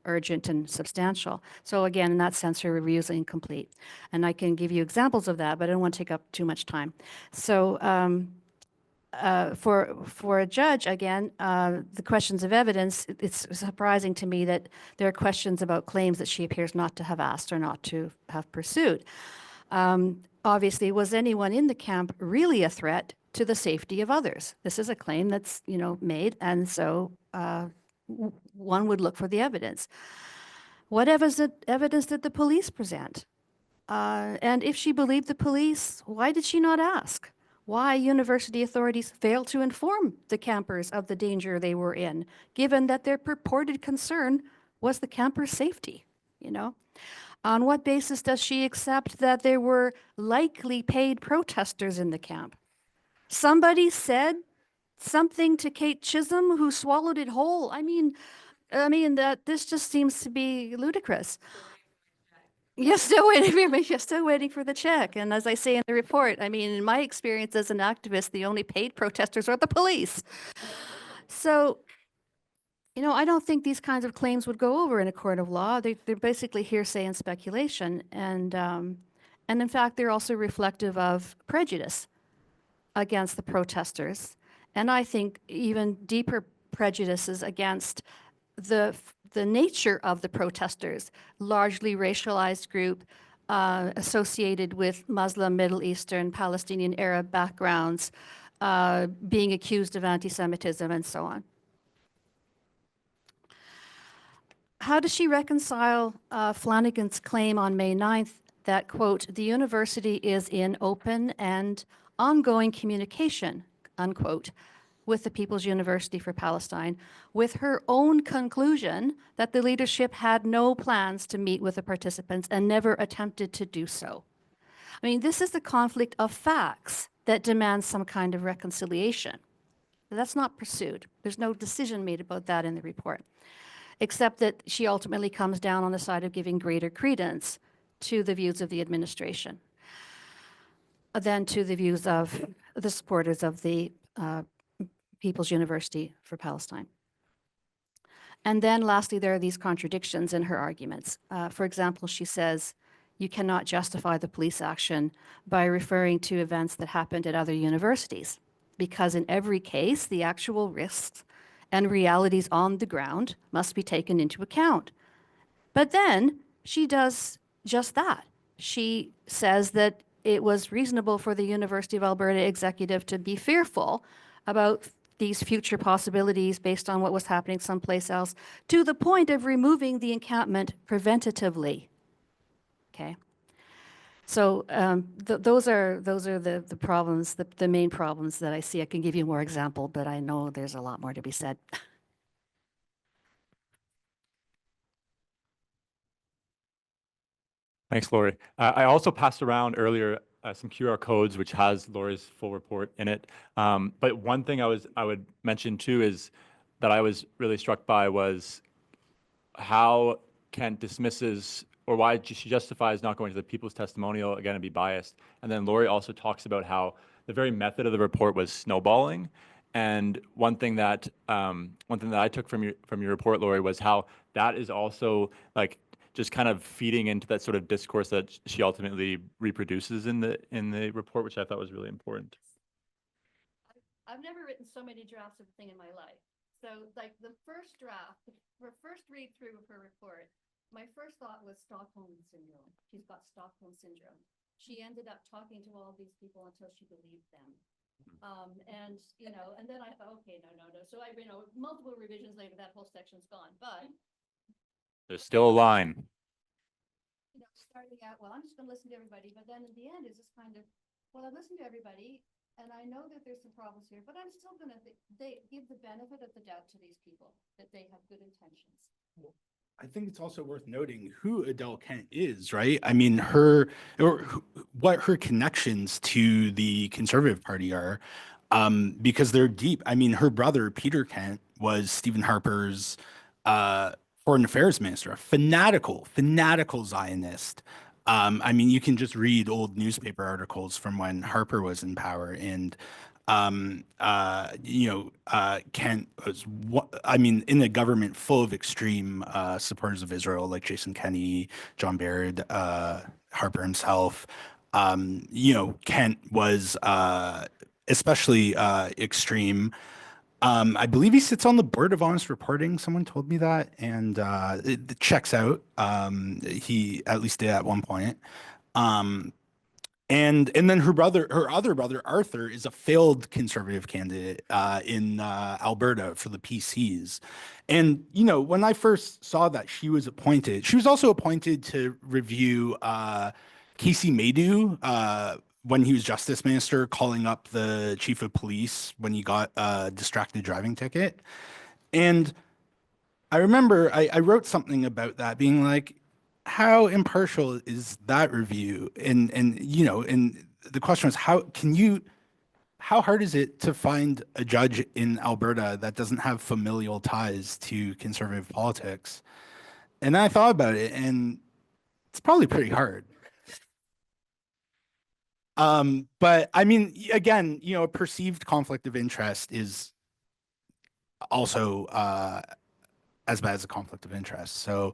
urgent and substantial. So again, in that sense, her review is incomplete. And I can give you examples of that, but I don't want to take up too much time. So for a judge, again, the questions of evidence, it's surprising to me that there are questions about claims that she appears not to have asked or not to have pursued. Obviously, was anyone in the camp really a threat to the safety of others? This is a claim that's, you know, made, and so one would look for the evidence. What evidence did the police present? And if she believed the police, why did she not ask? Why university authorities failed to inform the campers of the danger they were in, given that their purported concern was the campers' safety, you know? On what basis does she accept that there were likely paid protesters in the camp? Somebody said something to Kate Chisholm who swallowed it whole. I mean that this just seems to be ludicrous. You're still waiting for the check. And as I say in the report, I mean, in my experience as an activist, the only paid protesters are the police. So, you know, I don't think these kinds of claims would go over in a court of law. They're basically hearsay and speculation. And in fact, they're also reflective of prejudice against the protesters. And I think even deeper prejudices against the nature of the protesters, largely racialized group associated with Muslim, Middle Eastern, Palestinian Arab backgrounds, being accused of anti-Semitism and so on. How does she reconcile Flanagan's claim on May 9th that, quote, the university is in open and ongoing communication, unquote, with the People's University for Palestine, with her own conclusion that the leadership had no plans to meet with the participants and never attempted to do so? I mean, this is the conflict of facts that demands some kind of reconciliation. That's not pursued. There's no decision made about that in the report, except that she ultimately comes down on the side of giving greater credence to the views of the administration than to the views of the supporters of the People's University for Palestine. And then lastly, there are these contradictions in her arguments. For example, she says, you cannot justify the police action by referring to events that happened at other universities, because in every case, the actual risks and realities on the ground must be taken into account. But then she does just that. She says that it was reasonable for the University of Alberta executive to be fearful about these future possibilities based on what was happening someplace else, to the point of removing the encampment preventatively. Okay. So those are the problems, the main problems that I see. I can give you more example, but I know there's a lot more to be said. Thanks, Lori. I also passed around earlier some QR codes, which has Lori's full report in it. But one thing I would mention too is that I was really struck by was how Kent dismisses, or why she justifies not going to the people's testimonial again and be biased. And then Lori also talks about how the very method of the report was snowballing. And one thing that I took from your report, Lori, was how that is also like just kind of feeding into that sort of discourse that she ultimately reproduces in the report, which I thought was really important. I've never written so many drafts of a thing in my life. So like the first draft, the first read through of her report, my first thought was Stockholm syndrome. She's got Stockholm syndrome. She ended up talking to all these people until she believed them. And then I thought, okay, no. So multiple revisions later, that whole section's gone. But There's still a line. Starting out, well, I'm just going to listen to everybody. But then in the end, it's just kind of, well, I've listened to everybody, and I know that there's some problems here, but I'm still going to give the benefit of the doubt to these people, that they have good intentions. I think it's also worth noting who Adele Kent is, right? I mean, what her connections to the Conservative Party are, because they're deep. I mean, her brother, Peter Kent, was Stephen Harper's foreign affairs minister, a fanatical Zionist. I mean, you can just read old newspaper articles from when Harper was in power, and Kent was, in a government full of extreme supporters of Israel, like Jason Kenney, John Baird, Harper himself. Kent was especially extreme. I believe he sits on the board of Honest Reporting. Someone told me that, and it checks out. He at least did at one point. And then her other brother, Arthur, is a failed Conservative candidate in Alberta for the PCs. And, when I first saw that she was also appointed to review Casey Maydew when he was Justice Minister, calling up the chief of police when he got a distracted driving ticket. And I remember I wrote something about that, being like, how impartial is that review? And the question was, how hard is it to find a judge in Alberta that doesn't have familial ties to conservative politics? And then I thought about it, and it's probably pretty hard. But I mean, again, a perceived conflict of interest is also as bad as a conflict of interest. So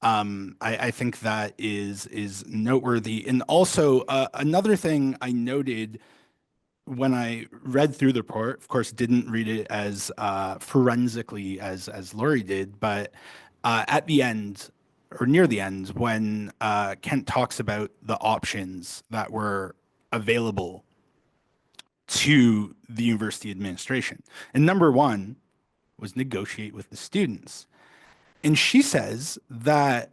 I think that is noteworthy. And also another thing I noted when I read through the report, of course, didn't read it as forensically as Lori did, but at the end or near the end, when Kent talks about the options that were available to the university administration, and number one was negotiate with the students. And she says that,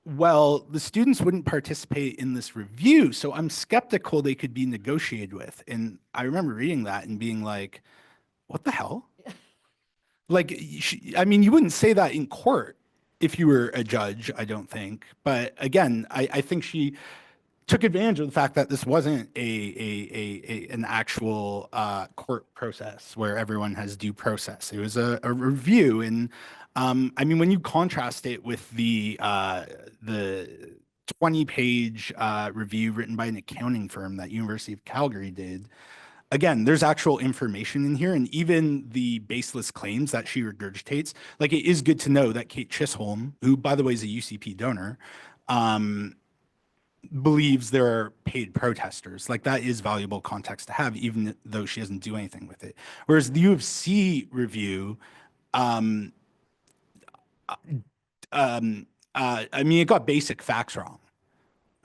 well, the students wouldn't participate in this review, so I'm skeptical they could be negotiated with. And I remember reading that and being like, what the hell? Like, you wouldn't say that in court if you were a judge, I don't think. But again, I think she took advantage of the fact that this wasn't an actual court process where everyone has due process. It was a review. And when you contrast it with the 20-page review written by an accounting firm that University of Calgary did, again, there's actual information in here, and even the baseless claims that she regurgitates, like it is good to know that Kate Chisholm, who by the way is a UCP donor, believes there are paid protesters. Like that is valuable context to have, even though she doesn't do anything with it. Whereas the U of C review, I mean, it got basic facts wrong,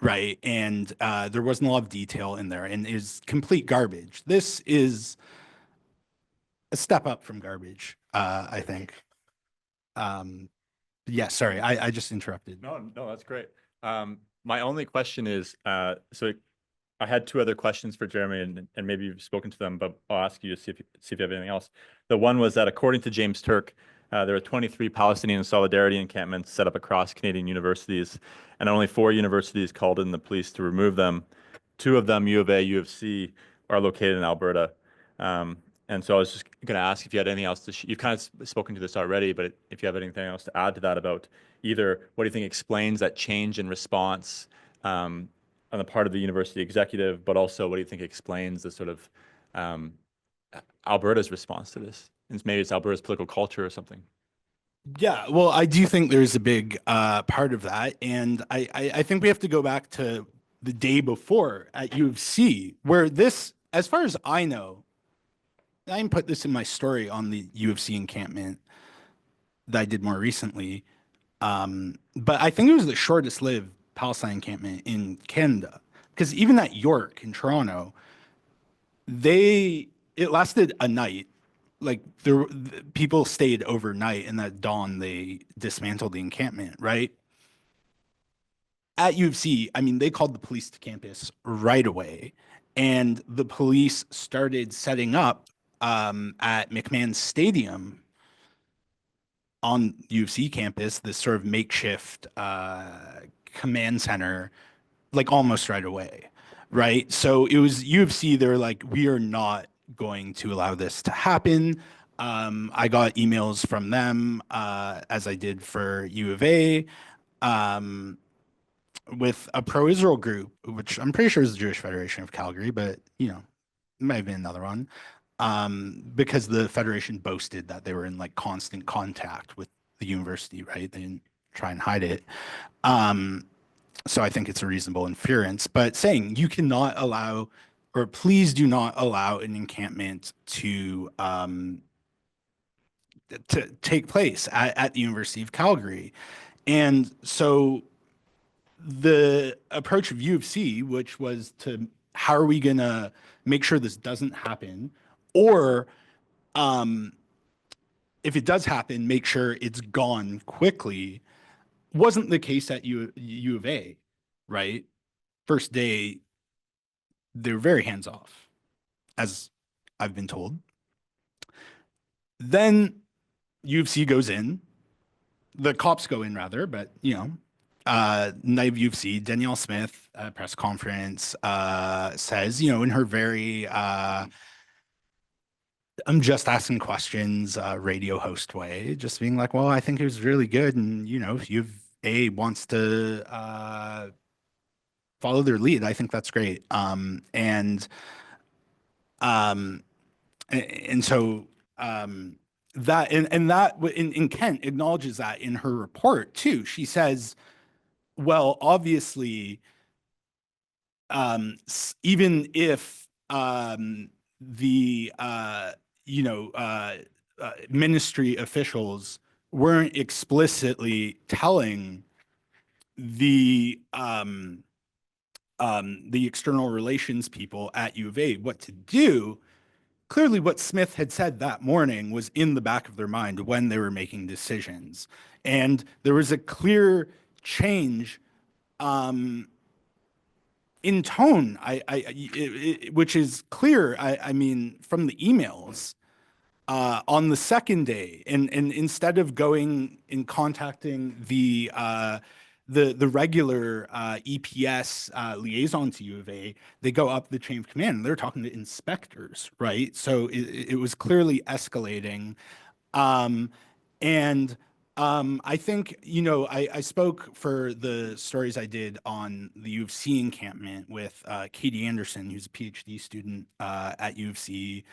right? And there wasn't a lot of detail in there, and is complete garbage. This is a step up from garbage, I think. Yeah, sorry, I just interrupted. No, that's great. My only question is, so I had two other questions for Jeremy, and maybe you've spoken to them, but I'll ask you to see if you have anything else. The one was that according to James Turk, there are 23 Palestinian solidarity encampments set up across Canadian universities, and only 4 universities called in the police to remove them. 2 of them, U of A, U of C, are located in Alberta. And so I was just going to ask if you had anything else to, you've kind of spoken to this already, but if you have anything else to add to that about either what do you think explains that change in response on the part of the university executive, but also what do you think explains the sort of Alberta's response to this? And maybe it's Alberta's political culture or something. Yeah, well, I do think there's a big part of that. And I think we have to go back to the day before at U of C, where this, as far as I know, I didn't put this in my story on the U of C encampment that I did more recently. But I think it was the shortest lived Palestine encampment in Canada. Because even at York in Toronto, it lasted a night. Like people stayed overnight, and at dawn they dismantled the encampment, right? At U of C, I mean, they called the police to campus right away, and the police started setting up at McMahon Stadium on U of C campus, this sort of makeshift command center, like almost right away, right? So it was U of C, they're like, we are not going to allow this to happen. I got emails from them, as I did for U of A, with a pro-Israel group, which I'm pretty sure is the Jewish Federation of Calgary, but you know, it might have been another one, because the Federation boasted that they were in like constant contact with the university, right? They didn't try and hide it. So I think it's a reasonable inference, but saying you cannot allow, or please do not allow an encampment to take place at the University of Calgary. And so the approach of U of C, which was to, how are we going to make sure this doesn't happen? Or if it does happen, make sure it's gone quickly, wasn't the case at U of A, right? First day, they were very hands-off, as I've been told. Then U of C goes in, the cops go in rather, but you know, night of U of C, Danielle Smith, press conference, says, you know, in her very, I'm just asking questions, radio host way, just being like, well, I think it was really good. And, you know, if U of A wants to follow their lead, I think that's great. And so that, and that in Kent acknowledges that in her report too. She says, well, obviously, even if the ministry officials weren't explicitly telling the external relations people at U of A what to do, clearly what Smith had said that morning was in the back of their mind when they were making decisions. And there was a clear change in tone, which is clear, I mean, from the emails on the second day. And instead of going and contacting the regular EPS liaison to U of A, they go up the chain of command and they're talking to inspectors, right? So it was clearly escalating. And I think, I spoke for the stories I did on the U of C encampment with Katie Anderson, who's a PhD student at U of C,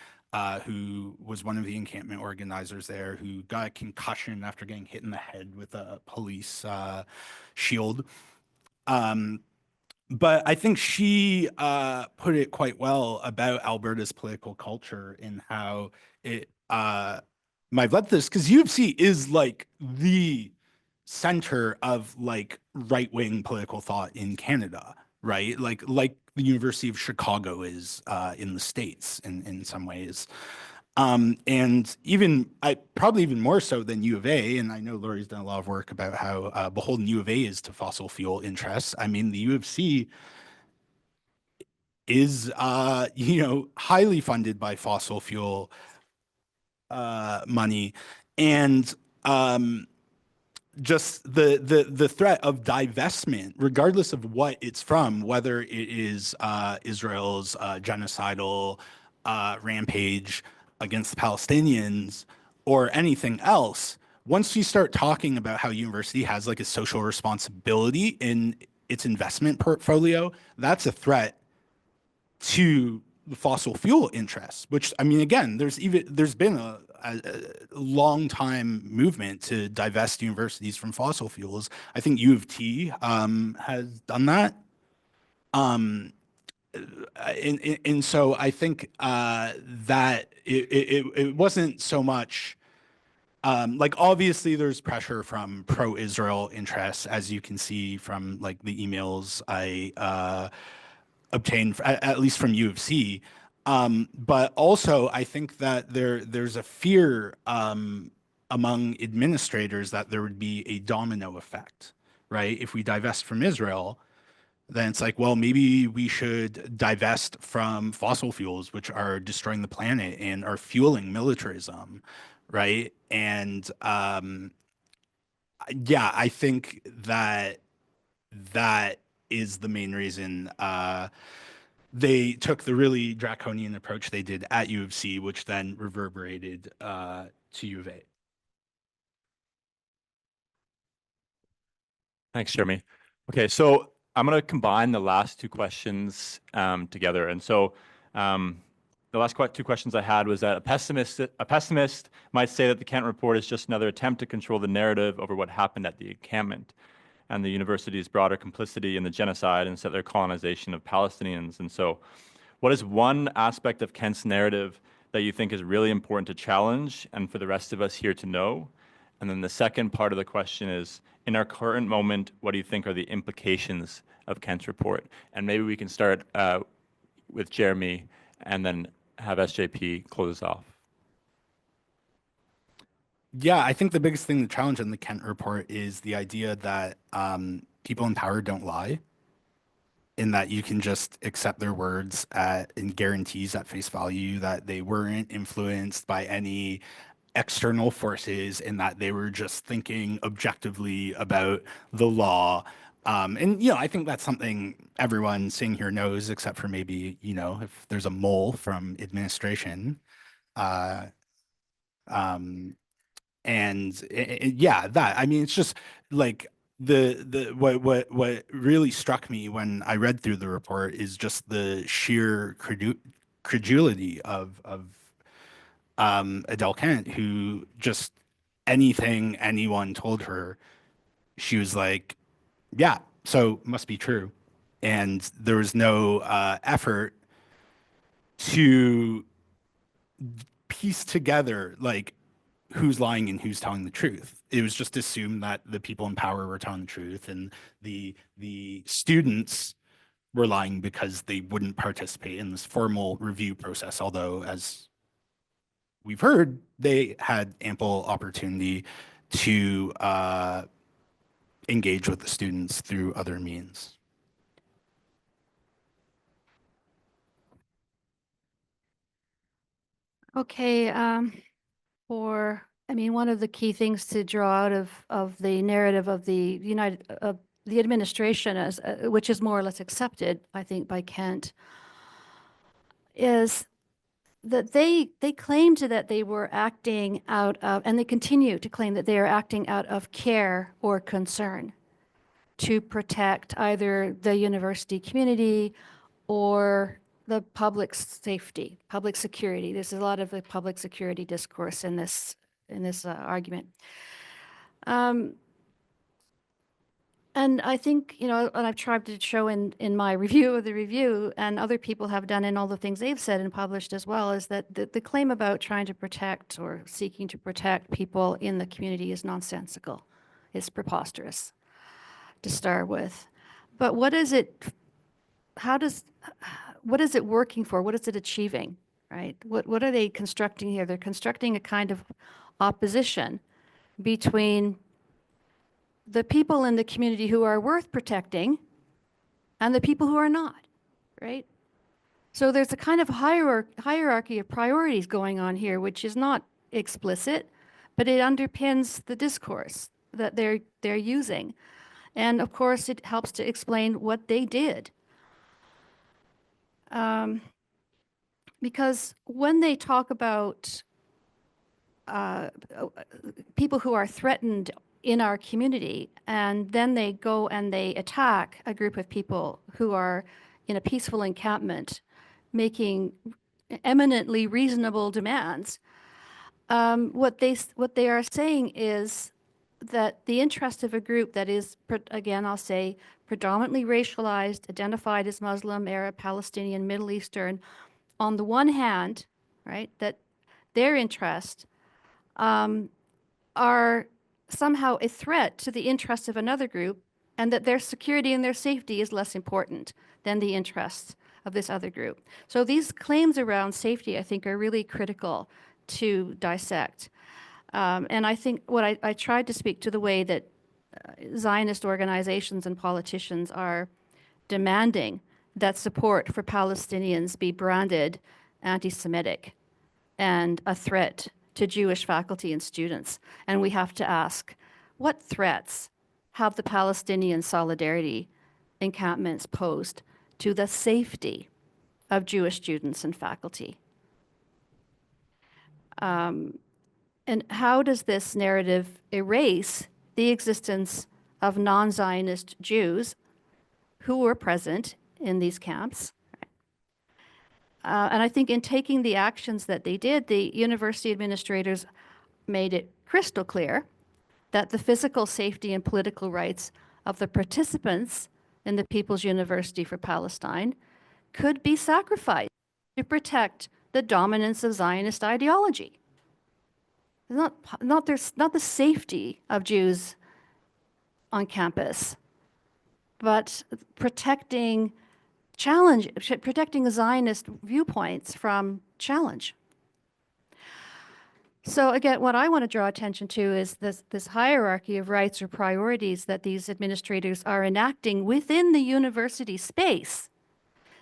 who was one of the encampment organizers there, who got a concussion after getting hit in the head with a police shield. But I think she put it quite well about Alberta's political culture and how it might have led to this, because U of C is like the center of like right-wing political thought in Canada, right? Like the University of Chicago is in the States in some ways. And probably even more so than U of A, and I know Laurie's done a lot of work about how beholden U of A is to fossil fuel interests. I mean, the U of C is, highly funded by fossil fuel money, and just the threat of divestment, regardless of what it's from, whether it is Israel's genocidal rampage against the Palestinians or anything else. Once you start talking about how university has like a social responsibility in its investment portfolio, that's a threat to the fossil fuel interests, which, I mean, again, there's been a long time movement to divest universities from fossil fuels. I think U of T has done that. And so I think that it wasn't so much like, obviously there's pressure from pro-Israel interests, as you can see from like the emails I obtained, at least from U of C. But also I think that there's a fear among administrators that there would be a domino effect, right? If we divest from Israel, then it's like, well, maybe we should divest from fossil fuels, which are destroying the planet and are fueling militarism, right? And yeah, I think that is the main reason they took the really draconian approach they did at U of C, which then reverberated to U of A. Thanks, Jeremy. Okay, so I'm going to combine the last two questions together. And so the last two questions I had was that a pessimist might say that the Kent report is just another attempt to control the narrative over what happened at the encampment and the university's broader complicity in the genocide and settler colonization of Palestinians. And so what is one aspect of Kent's narrative that you think is really important to challenge and for the rest of us here to know? And then the second part of the question is, in our current moment, what do you think are the implications of Kent's report? And maybe we can start with Jeremy and then have SJP close us off. Yeah, I think the biggest thing to challenge in the Kent report is the idea that people in power don't lie, in that you can just accept their words and guarantees at face value that they weren't influenced by any external forces and that they were just thinking objectively about the law. And, I think that's something everyone sitting here knows, except for maybe, if there's a mole from administration. Yeah, that, I mean, it's just like what really struck me when I read through the report is just the sheer credulity of Adele Kent, who just anything anyone told her, she was like, yeah, so must be true. And there was no effort to piece together like who's lying and who's telling the truth. It was just assumed that the people in power were telling the truth and the students were lying because they wouldn't participate in this formal review process, although, as we've heard, they had ample opportunity to engage with the students through other means. Okay, one of the key things to draw out of the narrative of the the administration, as which is more or less accepted, I think, by Kent, is that they claimed that they were acting out of, and they continue to claim that they are acting out of care or concern to protect either the university community or the public safety, public security. There's a lot of the public security discourse in this argument. And I think, you know, and I've tried to show in my review of the review, and other people have done in all the things they've said and published as well, is that the claim about trying to protect or seeking to protect people in the community is nonsensical. It's preposterous to start with. But what is it, what is it working for? What is it achieving, right? What are they constructing here? They're constructing a kind of opposition between the people in the community who are worth protecting and the people who are not, right? So there's a kind of hierarchy of priorities going on here, which is not explicit, but it underpins the discourse that they're using. And of course, it helps to explain what they did. Because when they talk about people who are threatened in our community, and then they go and they attack a group of people who are in a peaceful encampment, making eminently reasonable demands, what they are saying is that the interest of a group that is, again, I'll say, predominantly racialized, identified as Muslim, Arab, Palestinian, Middle Eastern, on the one hand, right, that their interests are somehow a threat to the interests of another group, and that their security and their safety is less important than the interests of this other group. So these claims around safety, I think, are really critical to dissect. And I think what I tried to speak to the way that Zionist organizations and politicians are demanding that support for Palestinians be branded anti-Semitic and a threat to Jewish faculty and students. And we have to ask, what threats have the Palestinian solidarity encampments posed to the safety of Jewish students and faculty? And how does this narrative erase the existence of non-Zionist Jews who were present in these camps? And I think in taking the actions that they did, the university administrators made it crystal clear that the physical safety and political rights of the participants in the People's University for Palestine could be sacrificed to protect the dominance of Zionist ideology. Not the safety of Jews on campus, but protecting Zionist viewpoints from challenge. So again, what I want to draw attention to is this hierarchy of rights or priorities that these administrators are enacting within the university space.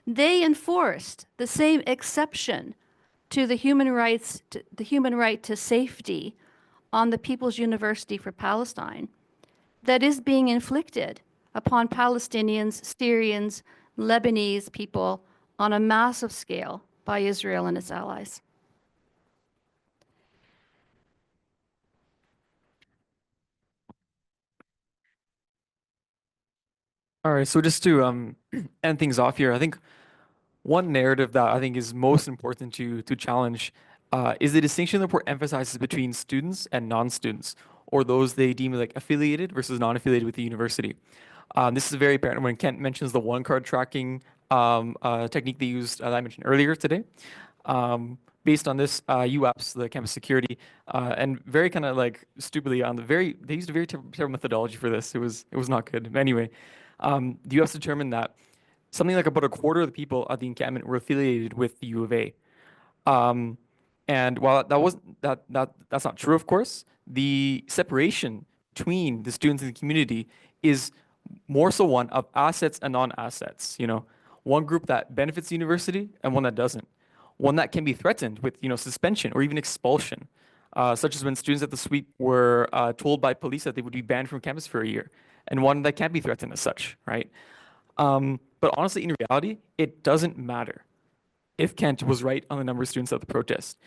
They enforced the same exception to the human right to safety on the People's University for Palestine that is being inflicted upon Palestinians, Syrians, Lebanese people on a massive scale by Israel and its allies. All right, so just to end things off here, I think one narrative that I think is most important to challenge is the distinction the report emphasizes between students and non-students, or those they deem like affiliated versus non-affiliated with the university. This is very apparent when Kent mentions the one-card tracking technique they used that I mentioned earlier today. Based on this, UAPS, the campus security, and very kind of like stupidly they used a very terrible methodology for this. It was not good. But anyway, the UAPS determined that something like about a quarter of the people at the encampment were affiliated with the U of A. And while that's not true, of course, the separation between the students and the community is more so one of assets and non-assets. You know, one group that benefits the university and one that doesn't. One that can be threatened with, suspension or even expulsion, such as when students at the sweep were told by police that they would be banned from campus for a year, and one that can't be threatened as such, right? But honestly, in reality, it doesn't matter. if Kent was right on the number of students at the protest,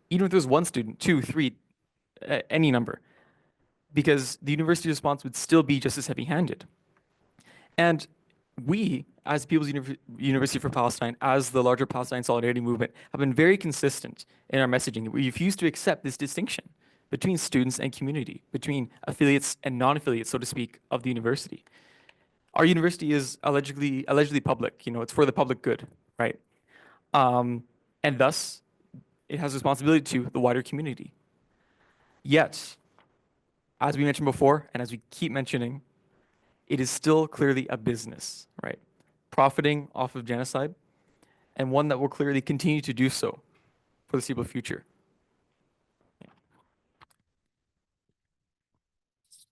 even if there was one student, two, three, any number, because the university response would still be just as heavy-handed. And we, as People's University for Palestine, as the larger Palestine Solidarity Movement, have been very consistent in our messaging. We refuse to accept this distinction between students and community, between affiliates and non-affiliates, so to speak, of the university. Our university is allegedly public. It's for the public good, right? And thus, it has responsibility to the wider community. Yet, as we mentioned before, and as we keep mentioning, it is still clearly a business, right? Profiting off of genocide, and one that will clearly continue to do so for the foreseeable future.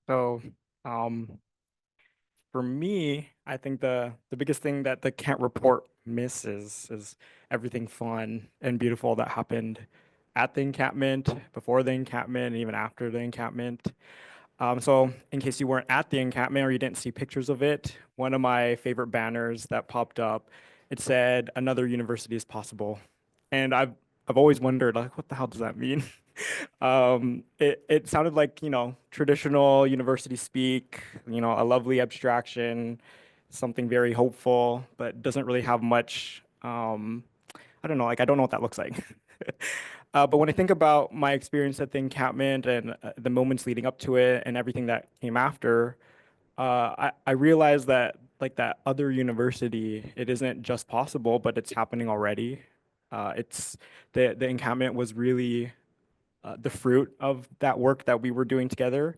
So, for me, I think the biggest thing that the Kent report misses is everything fun and beautiful that happened at the encampment, before the encampment, and even after the encampment. So in case you weren't at the encampment or you didn't see pictures of it, one of my favorite banners that popped up, it said, "Another university is possible." And I've always wondered, like, what the hell does that mean? It sounded like, traditional university speak, a lovely abstraction, something very hopeful, but doesn't really have much, I don't know, like, I don't know what that looks like. But when I think about my experience at the encampment and the moments leading up to it and everything that came after, I realized that, like, that other university, it isn't just possible, but it's happening already. It's the encampment was really the fruit of that work that we were doing together.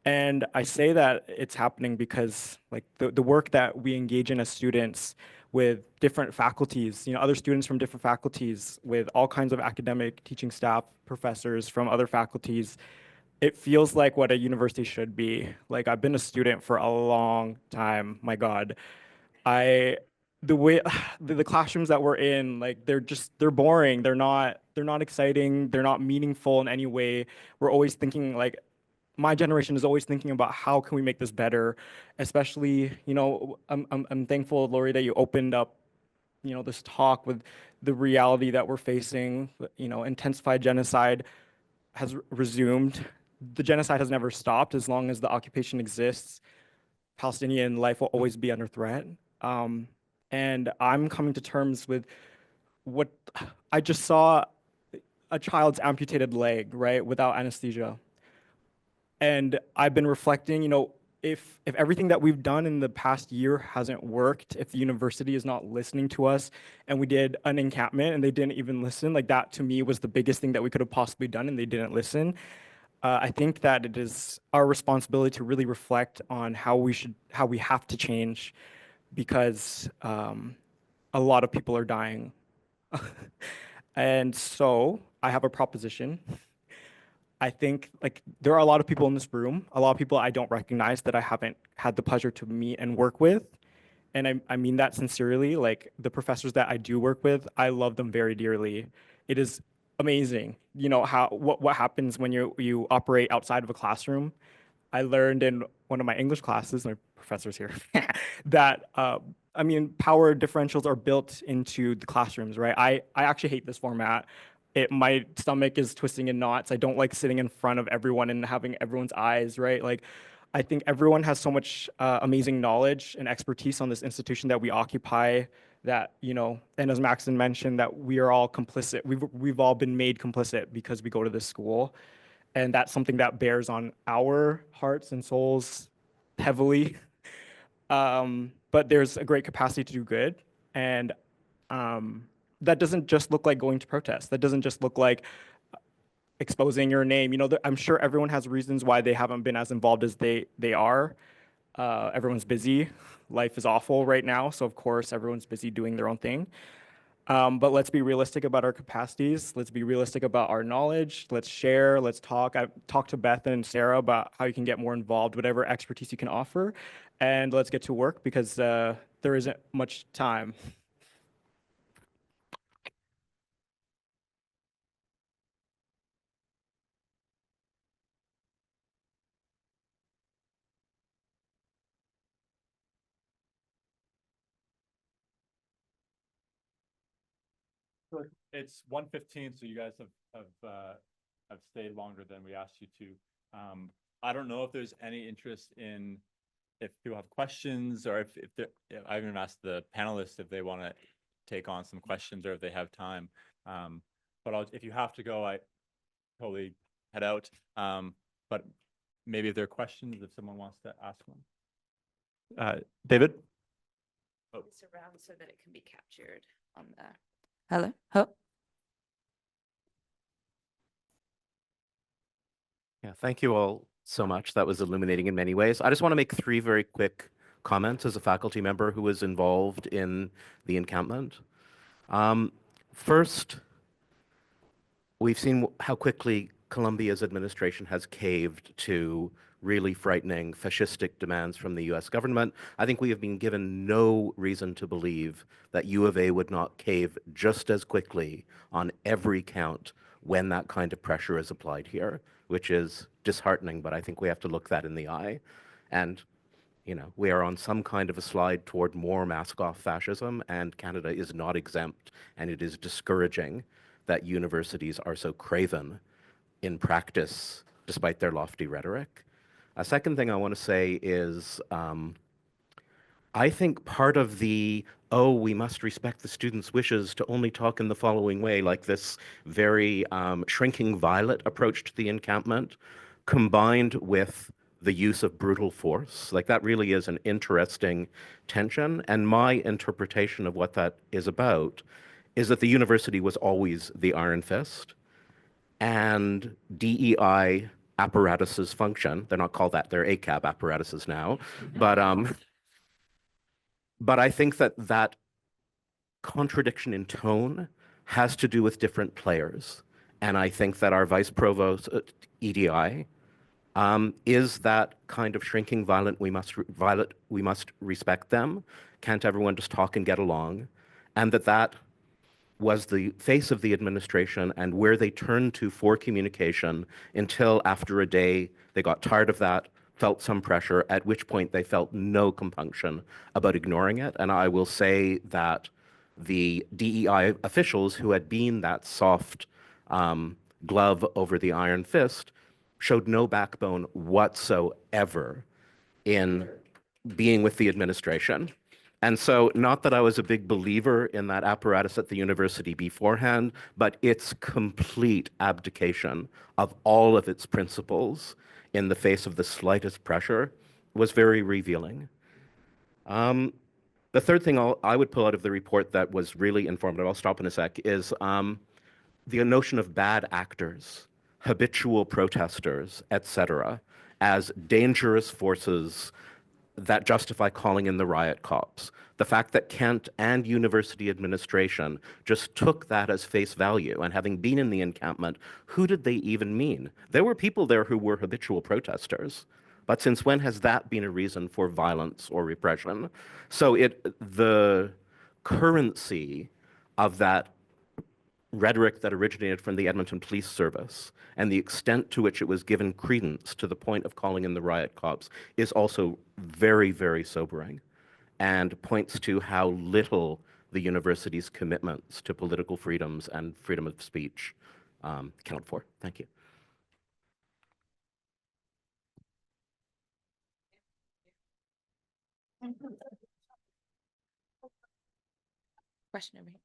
And I say that it's happening because, like, the work that we engage in as students with different faculties, other students from different faculties, with all kinds of academic teaching staff, professors from other faculties, it feels like what a university should be. Like, I've been a student for a long time, my God. I the way the classrooms that we're in, like, they're boring. They're not exciting. They're not meaningful in any way. We're always thinking, like, my generation is always thinking about how can we make this better, especially, I'm thankful, Lori, that you opened up, this talk with the reality that we're facing. Intensified genocide has resumed. The genocide has never stopped. As long as the occupation exists, Palestinian life will always be under threat. And I'm coming to terms with what I just saw: a child's amputated leg, right, without anesthesia. And I've been reflecting, if everything that we've done in the past year hasn't worked, if the university is not listening to us, and we did an encampment and they didn't even listen, like, that to me was the biggest thing that we could have possibly done, and they didn't listen. I think that it is our responsibility to really reflect on how we have to change, because a lot of people are dying. And so I have a proposition. I think, like, there are a lot of people in this room, a lot of people I don't recognize that I haven't had the pleasure to meet and work with. And I mean that sincerely. Like, the professors that I do work with, I love them very dearly. It is amazing, what happens when you operate outside of a classroom. I learned in one of my English classes, my professor's here, that power differentials are built into the classrooms, right? I actually hate this format. My stomach is twisting in knots. I don't like sitting in front of everyone and having everyone's eyes, right? Like, I think everyone has so much amazing knowledge and expertise on this institution that we occupy, that, and as Maxon mentioned, that we are all complicit. We've all been made complicit because we go to this school. And that's something that bears on our hearts and souls heavily. But there's a great capacity to do good. And that doesn't just look like going to protest. That doesn't just look like exposing your name. I'm sure everyone has reasons why they haven't been as involved as they are. Everyone's busy. Life is awful right now. So of course, everyone's busy doing their own thing. But let's be realistic about our capacities. Let's be realistic about our knowledge. Let's share. Let's talk. I've talked to Beth and Sarah about how you can get more involved, whatever expertise you can offer. And let's get to work, because there isn't much time. It's 1:15, so you guys have stayed longer than we asked you to. I don't know if there's any interest in, if people have questions, or if I even asked the panelists if they want to take on some questions or if they have time. But if you have to go, I totally head out. But maybe if there are questions, if someone wants to ask one. David? This around so that it can be captured on the. Hello? Oh. Yeah, thank you all so much. That was illuminating in many ways. I just want to make 3 very quick comments as a faculty member who was involved in the encampment. First, we've seen how quickly Colombia's administration has caved to really frightening fascistic demands from the US government. I think we have been given no reason to believe that U of A would not cave just as quickly on every count when that kind of pressure is applied here, which is disheartening, but I think we have to look that in the eye. And, you know, we are on some kind of a slide toward more mask-off fascism, and Canada is not exempt, and it is discouraging that universities are so craven in practice, despite their lofty rhetoric. A second thing I want to say is, I think part of the, oh, we must respect the students' wishes to only talk in the following way, like this very shrinking violet approach to the encampment, combined with the use of brutal force, like that really is an interesting tension. And my interpretation of what that is about is that the university was always the Iron Fist, and DEI apparatuses function. They're not called that, they're ACAB apparatuses now. But I think that that contradiction in tone has to do with different players. And I think that our vice provost, EDI, is that kind of shrinking violet, we must respect them. Can't everyone just talk and get along? And that was the face of the administration and where they turned to for communication until after a day they got tired of that, felt some pressure, at which point they felt no compunction about ignoring it. And I will say that the DEI officials who had been that soft glove over the iron fist showed no backbone whatsoever in being with the administration. And so, not that I was a big believer in that apparatus at the university beforehand, but its complete abdication of all of its principles in the face of the slightest pressure was very revealing. The third thing I would pull out of the report that was really informative, I'll stop in a sec, is the notion of bad actors, habitual protesters, etc., as dangerous forces that justify calling in the riot cops. The fact that Kent and university administration just took that as face value, and having been in the encampment, who did they even mean? There were people there who were habitual protesters, but since when has that been a reason for violence or repression? So the currency of that rhetoric that originated from the Edmonton Police Service and the extent to which it was given credence to the point of calling in the riot cops is also very, very sobering, and points to how little the university's commitments to political freedoms and freedom of speech count for. Thank you. Question over here.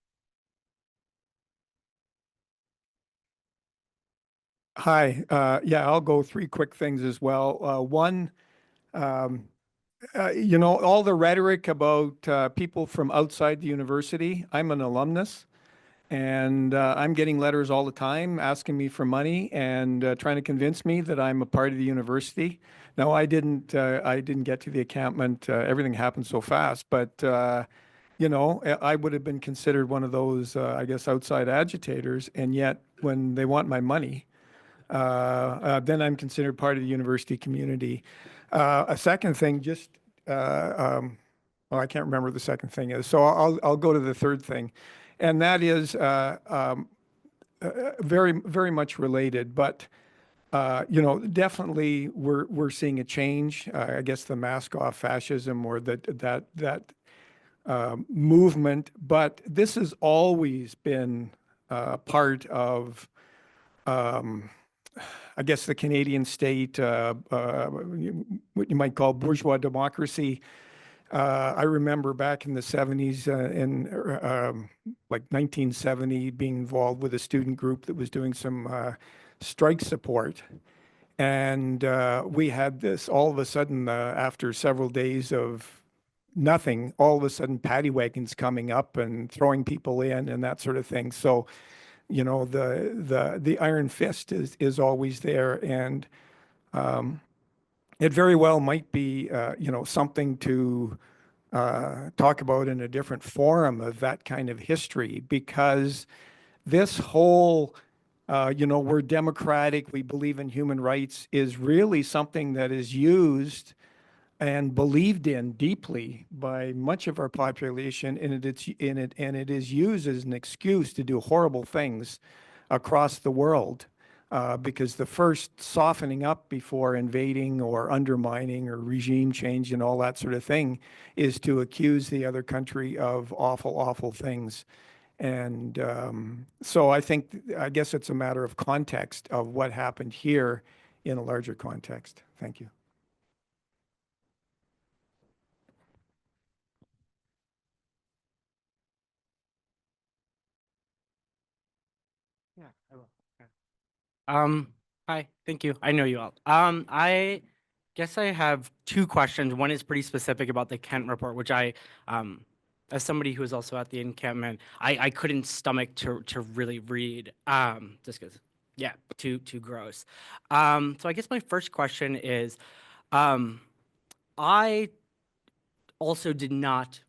Hi, yeah, I'll go 3 quick things as well. One, you know, all the rhetoric about people from outside the university, I'm an alumnus, and I'm getting letters all the time asking me for money and trying to convince me that I'm a part of the university. Now, I didn't get to the encampment. Everything happened so fast, but you know, I would have been considered one of those, I guess, outside agitators, and yet when they want my money, then I'm considered part of the university community. A second thing, just, well, I can't remember what the second thing is, so I'll go to the third thing, and that is very, very much related, but you know, definitely we're seeing a change. I guess the mask-off fascism or that movement, but this has always been part of, I guess, the Canadian state, what you might call bourgeois democracy. I remember back in the 70s, like 1970, being involved with a student group that was doing some strike support. And we had this all of a sudden, after several days of nothing, all of a sudden paddy wagons coming up and throwing people in and that sort of thing. So, you know, the iron fist is always there. And it very well might be, you know, something to talk about in a different forum of that kind of history, because this whole, you know, we're democratic, we believe in human rights, is really something that is used and believed in deeply by much of our population, and it is used as an excuse to do horrible things across the world. Because the first softening up before invading or undermining or regime change and all that sort of thing is to accuse the other country of awful, awful things. And so I guess it's a matter of context of what happened here in a larger context. Thank you. Yeah, I will. Hi, thank you. I know you all. I guess I have two questions. One is pretty specific about the Kent report, which as somebody who is also at the encampment, I couldn't stomach to really read, just because, yeah, too gross. So I guess my first question is, I also did not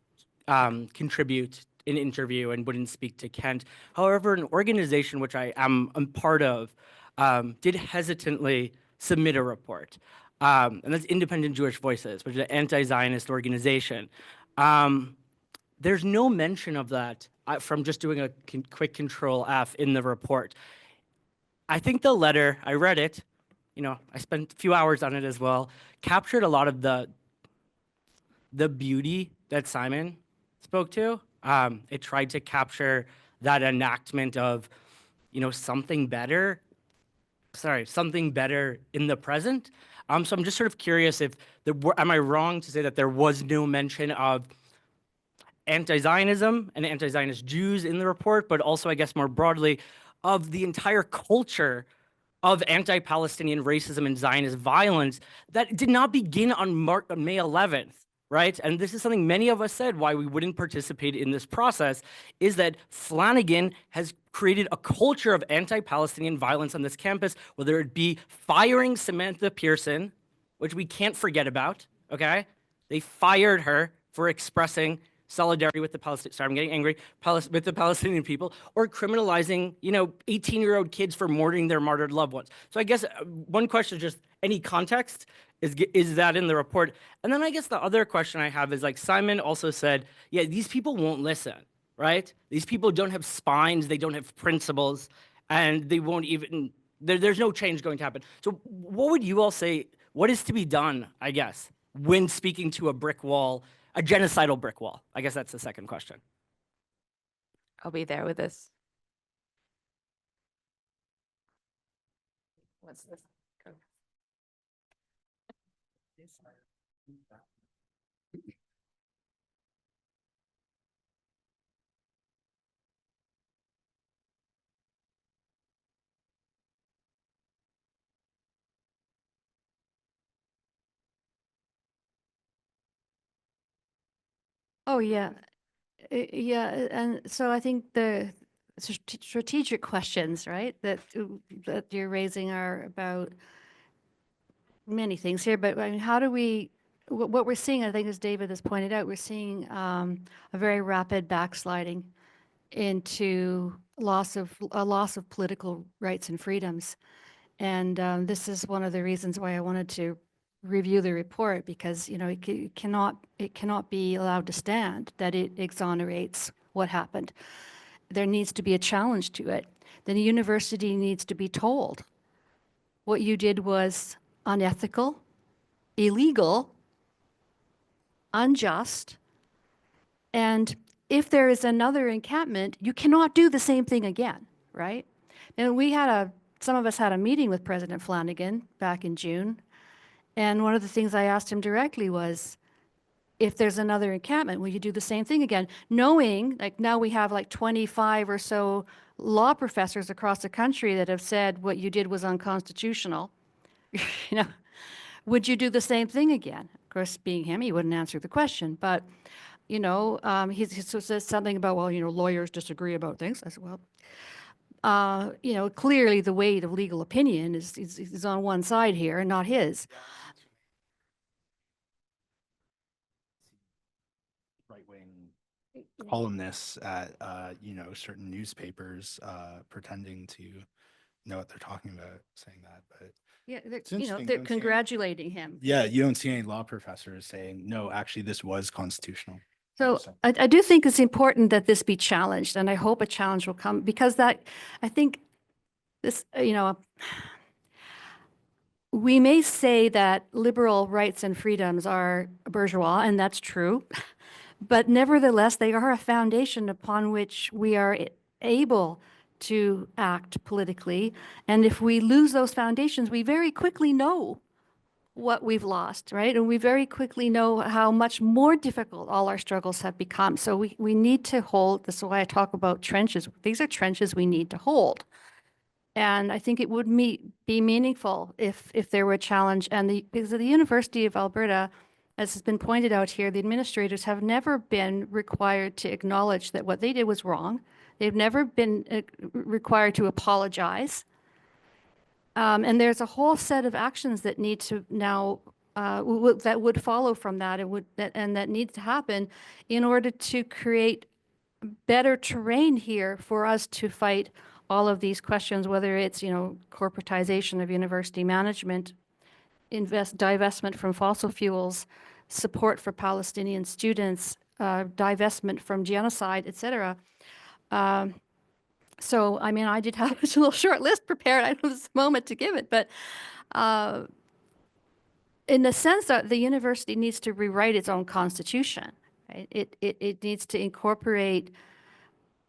contribute an interview and wouldn't speak to Kent. However, an organization which I am a part of did hesitantly submit a report. And that's Independent Jewish Voices, which is an anti-Zionist organization. There's no mention of that from just doing a quick control F in the report. I think the letter, I read it, you know, I spent a few hours on it as well, captured a lot of the beauty that Simon spoke to. It tried to capture that enactment of, you know, something better in the present. So I'm just sort of curious if am I wrong to say that there was no mention of anti-Zionism and anti-Zionist Jews in the report, but also, I guess, more broadly, of the entire culture of anti-Palestinian racism and Zionist violence that did not begin on May 11th, right? And this is something many of us said why we wouldn't participate in this process, is that Flanagan has created a culture of anti-Palestinian violence on this campus, whether it be firing Samantha Pearson, which we can't forget about, okay? They fired her for expressing solidarity with the Palestinian, sorry, I'm getting angry, with the Palestinian people, or criminalizing, you know, 18-year-old kids for mourning their martyred loved ones. So I guess one question is just any context, is that in the report? And then I guess the other question I have is, like, Simon also said, yeah, these people won't listen, right? These people don't have spines, they don't have principles, and they won't even, there's no change going to happen. So what would you all say, what is to be done, I guess, when speaking to a brick wall, a genocidal brick wall? I guess that's the second question. I'll be there with this. What's this? Go. Oh, yeah. Yeah, and so I think the strategic questions, right, that you're raising are about many things here, but I mean, how do we, what we're seeing, I think, as David has pointed out, we're seeing a very rapid backsliding into a loss of political rights and freedoms. And this is one of the reasons why I wanted to review the report, because, you know, it cannot be allowed to stand that it exonerates what happened. There needs to be a challenge to it. Then the university needs to be told what you did was unethical, illegal, unjust, and if there is another encampment, you cannot do the same thing again. right? And some of us had a meeting with President Flanagan back in June. And one of the things I asked him directly was, if there's another encampment, will you do the same thing again? Knowing, like now we have like 25 or so law professors across the country that have said what you did was unconstitutional. You know, would you do the same thing again? Of course, being him, he wouldn't answer the question. But, you know, he says something about, well, you know, lawyers disagree about things. I said, well, you know, clearly the weight of legal opinion is on one side here and not his. Right-wing columnists at you know, certain newspapers pretending to know what they're talking about, saying that. But Yeah, it's you know, interesting, they're don't you think? congratulating him. yeah, you don't see any law professors saying no, actually this was constitutional. So I do think it's important that this be challenged, and I hope a challenge will come, because that, I think this, you know, we may say that liberal rights and freedoms are bourgeois, and that's true, but nevertheless, they are a foundation upon which we are able to act politically. And if we lose those foundations, we very quickly know what we've lost, right? And we very quickly know how much more difficult all our struggles have become. So we need to hold, this is why I talk about trenches. These are trenches we need to hold. And I think it would be meaningful if there were a challenge. And because of the University of Alberta, as has been pointed out here, the administrators have never been required to acknowledge that what they did was wrong. They've never been required to apologize. And there's a whole set of actions that need to now, that would follow from that, and that needs to happen in order to create better terrain here for us to fight all of these questions, whether it's, you know, corporatization of university management, divestment from fossil fuels, support for Palestinian students, divestment from genocide, et cetera. So, I mean, I did have a little short list prepared. I don't have this moment to give it, but in the sense that the university needs to rewrite its own constitution, right? It needs to incorporate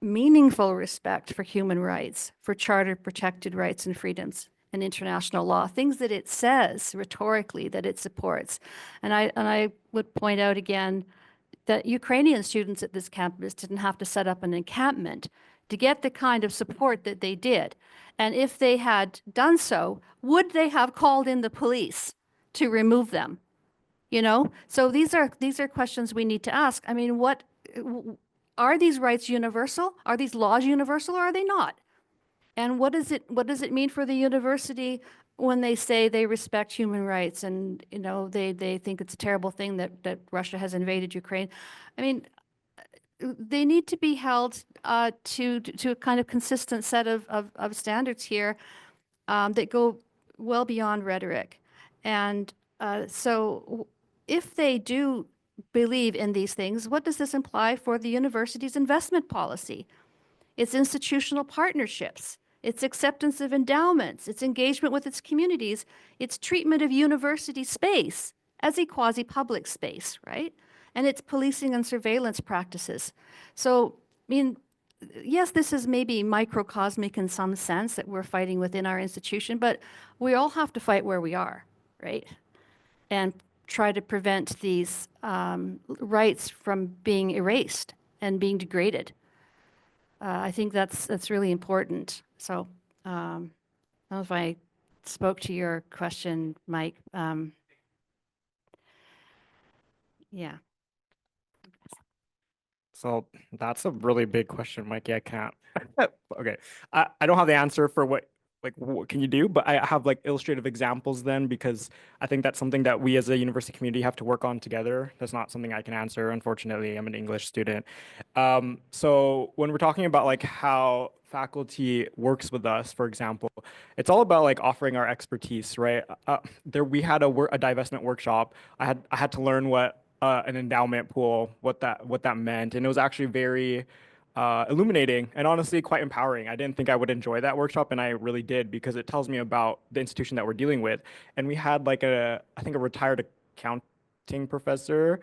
meaningful respect for human rights, for charter protected rights and freedoms and international law, things that it says rhetorically that it supports. And I would point out again that Ukrainian students at this campus didn't have to set up an encampment to get the kind of support that they did. And if they had done so, would they have called in the police to remove them? You know, so these are questions we need to ask. I mean, what are these rights universal? Are these laws universal, or are they not? And what does it mean for the university when they say they respect human rights and, you know, they think it's a terrible thing that Russia has invaded Ukraine? I mean, they need to be held to a kind of consistent set of standards here that go well beyond rhetoric. And so if they do believe in these things, what does this imply for the university's investment policy, its institutional partnerships, its acceptance of endowments, its engagement with its communities, its treatment of university space as a quasi-public space, right? And its policing and surveillance practices. So, I mean, yes, this is maybe microcosmic in some sense that we're fighting within our institution, but we all have to fight where we are, right? And try to prevent these rights from being erased and being degraded. I think that's really important. So I don't know if I spoke to your question, Mike. Yeah. So that's a really big question, Mikey. I can't. Okay. I don't have the answer for what can you do, but I have like illustrative examples then, because I think that's something that we as a university community have to work on together. That's not something I can answer. Unfortunately, I'm an English student. So when we're talking about like how faculty works with us, for example, it's all about like offering our expertise, right? We had a divestment workshop. I had to learn what an endowment pool, what that meant, and it was actually very illuminating and honestly quite empowering. I didn't think I would enjoy that workshop, and I really did, because it tells me about the institution that we're dealing with. And we had like I think a retired accounting professor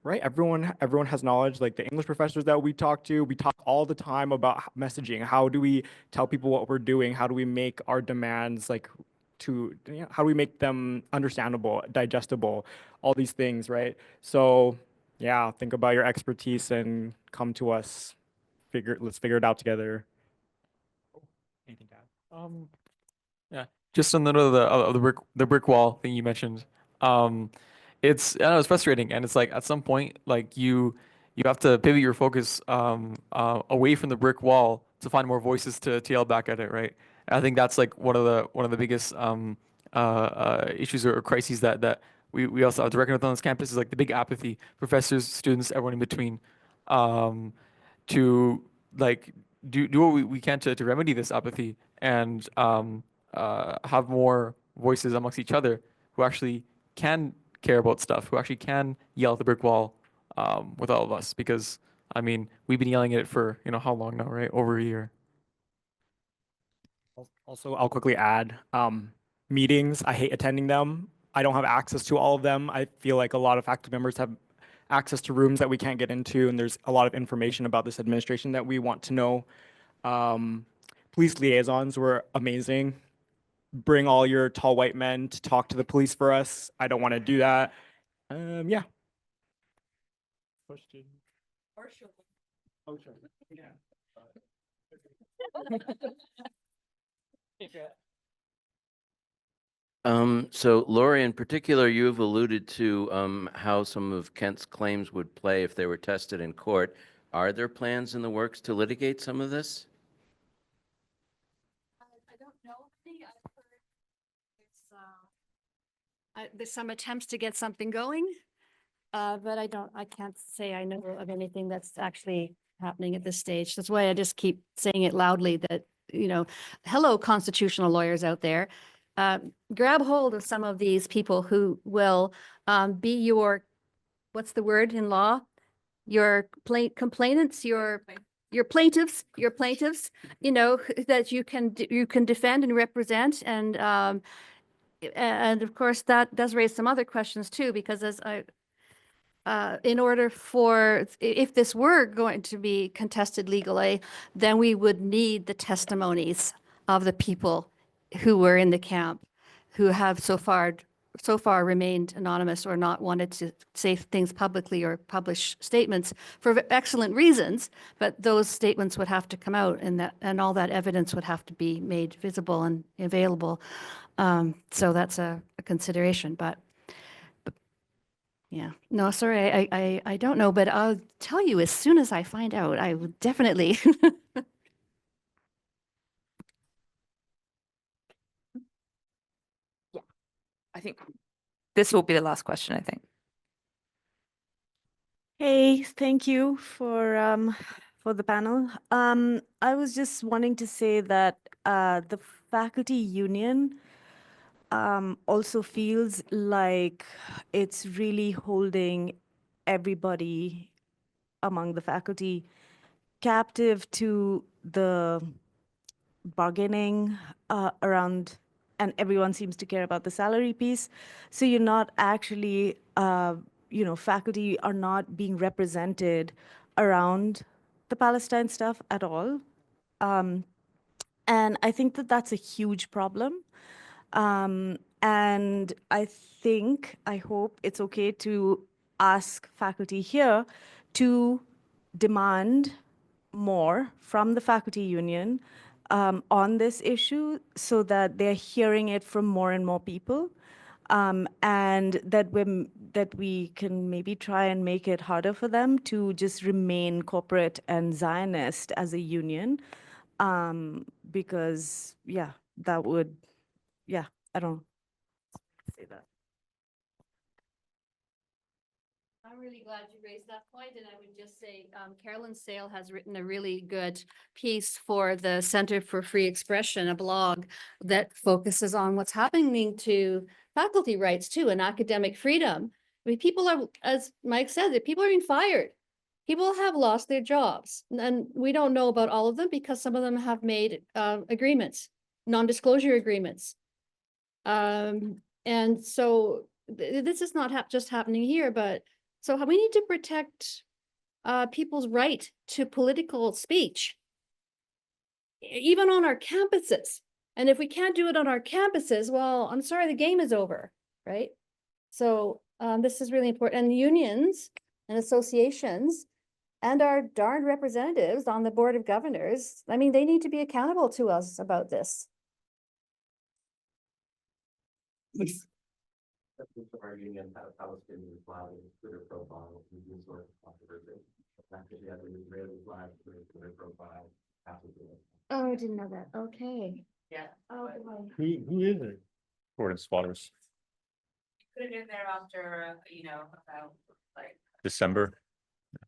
right? Everyone has knowledge. Like the English professors that we talk to, we talk all the time about messaging. How do we tell people what we're doing? How do we make our demands like how do we make them understandable, digestible, all these things, right? So yeah, think about your expertise and come to us. Let's figure it out together. Anything to add? Yeah, just on the note of the brick wall thing you mentioned. It's, I don't know, it's frustrating, and it's like at some point, like you have to pivot your focus away from the brick wall to find more voices to yell back at it, right? And I think that's like one of the biggest issues or crises that we also have to reckon with on this campus is like the big apathy, professors, students, everyone in between, to like do what we can to remedy this apathy and have more voices amongst each other who actually can care about stuff, who actually can yell at the brick wall with all of us. Because I mean, we've been yelling at it for how long now, right? Over a year. Also, I'll quickly add, meetings, I hate attending them. I don't have access to all of them. I feel like a lot of faculty members have access to rooms that we can't get into, and there's a lot of information about this administration that we want to know. Police liaisons were amazing. Bring all your tall white men to talk to the police for us. I don't want to do that. Yeah. Question. Oh, sure. Yeah. So Lori, in particular, you've alluded to how some of Kent's claims would play if they were tested in court. Are there plans in the works to litigate some of this? I don't know. I've heard there's some attempts to get something going, but I can't say I know of anything that's actually happening at this stage. That's why I just keep saying it loudly that, hello, constitutional lawyers out there. Grab hold of some of these people who will be your, what's the word in law? Your complainants, your plaintiffs, that you can defend and represent. And of course, that does raise some other questions too, because in order for, if this were going to be contested legally, then we would need the testimonies of the people who were in the camp, who have so far remained anonymous or not wanted to say things publicly or publish statements for excellent reasons. But those statements would have to come out, and all that evidence would have to be made visible and available. So that's a consideration. But yeah, no, sorry, I don't know, but I'll tell you as soon as I find out. I will definitely. I think this will be the last question, I think. Hey, thank you for the panel. I was just wanting to say that the faculty union also feels like it's really holding everybody among the faculty captive to the bargaining around, and everyone seems to care about the salary piece. So you're not actually, faculty are not being represented around the Palestine stuff at all. And I think that that's a huge problem. And I hope it's okay to ask faculty here to demand more from the faculty union on this issue, so that they're hearing it from more and more people, and that we can maybe try and make it harder for them to just remain corporate and Zionist as a union, because that would, I don't say that. I'm really glad you raised that point, and I would just say Carolyn Sale has written a really good piece for the Center for Free Expression, a blog that focuses on what's happening to faculty rights too and academic freedom. I mean, people are, as Mike said, that people are being fired. People have lost their jobs, and we don't know about all of them because some of them have made agreements, non-disclosure agreements. And so this is not just happening here, but So we need to protect people's right to political speech, even on our campuses. And if we can't do it on our campuses, well, I'm sorry, the game is over, right? So this is really important. And unions and associations and our darn representatives on the Board of Governors, I mean, they need to be accountable to us about this. Our union had a Palestinian flag in his Twitter profile, using sort of controversy. Actually, had an Israeli flag in his Twitter profile. Oh, I didn't know that. Okay. Yeah. Oh, boy. Who is it? Gordon Swatters. Put it in there after, you know, about like December.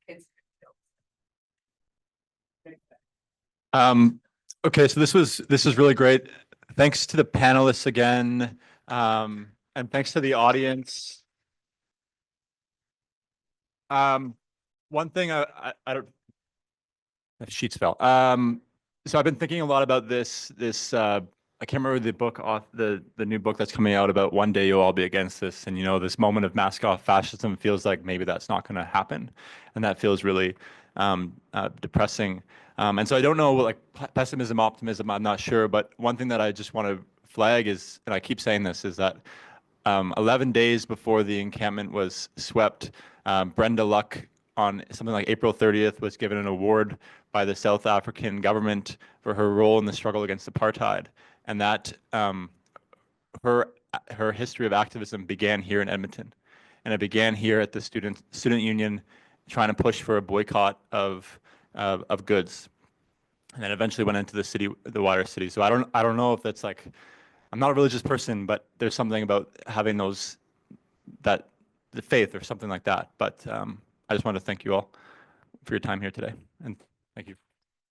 kids. Okay, so this was really great. Thanks to the panelists again, and thanks to the audience. One thing I don't. The sheets fell. So I've been thinking a lot about this. I can't remember the book off the new book that's coming out about one day you'll all be against this, and you know this moment of mask off fascism feels like maybe that's not going to happen, and that feels really depressing. And so I don't know, like pessimism, optimism, I'm not sure, but one thing that I just want to flag is, and I keep saying this, is that 11 days before the encampment was swept, Brenda Luck on something like April 30th was given an award by the South African government for her role in the struggle against apartheid. And that her history of activism began here in Edmonton. And it began here at the student union trying to push for a boycott of goods. And then eventually went into the city, the wider city. So I don't know if that's like, I'm not a religious person, but there's something about having the faith or something like that. But I just want to thank you all for your time here today. And thank you.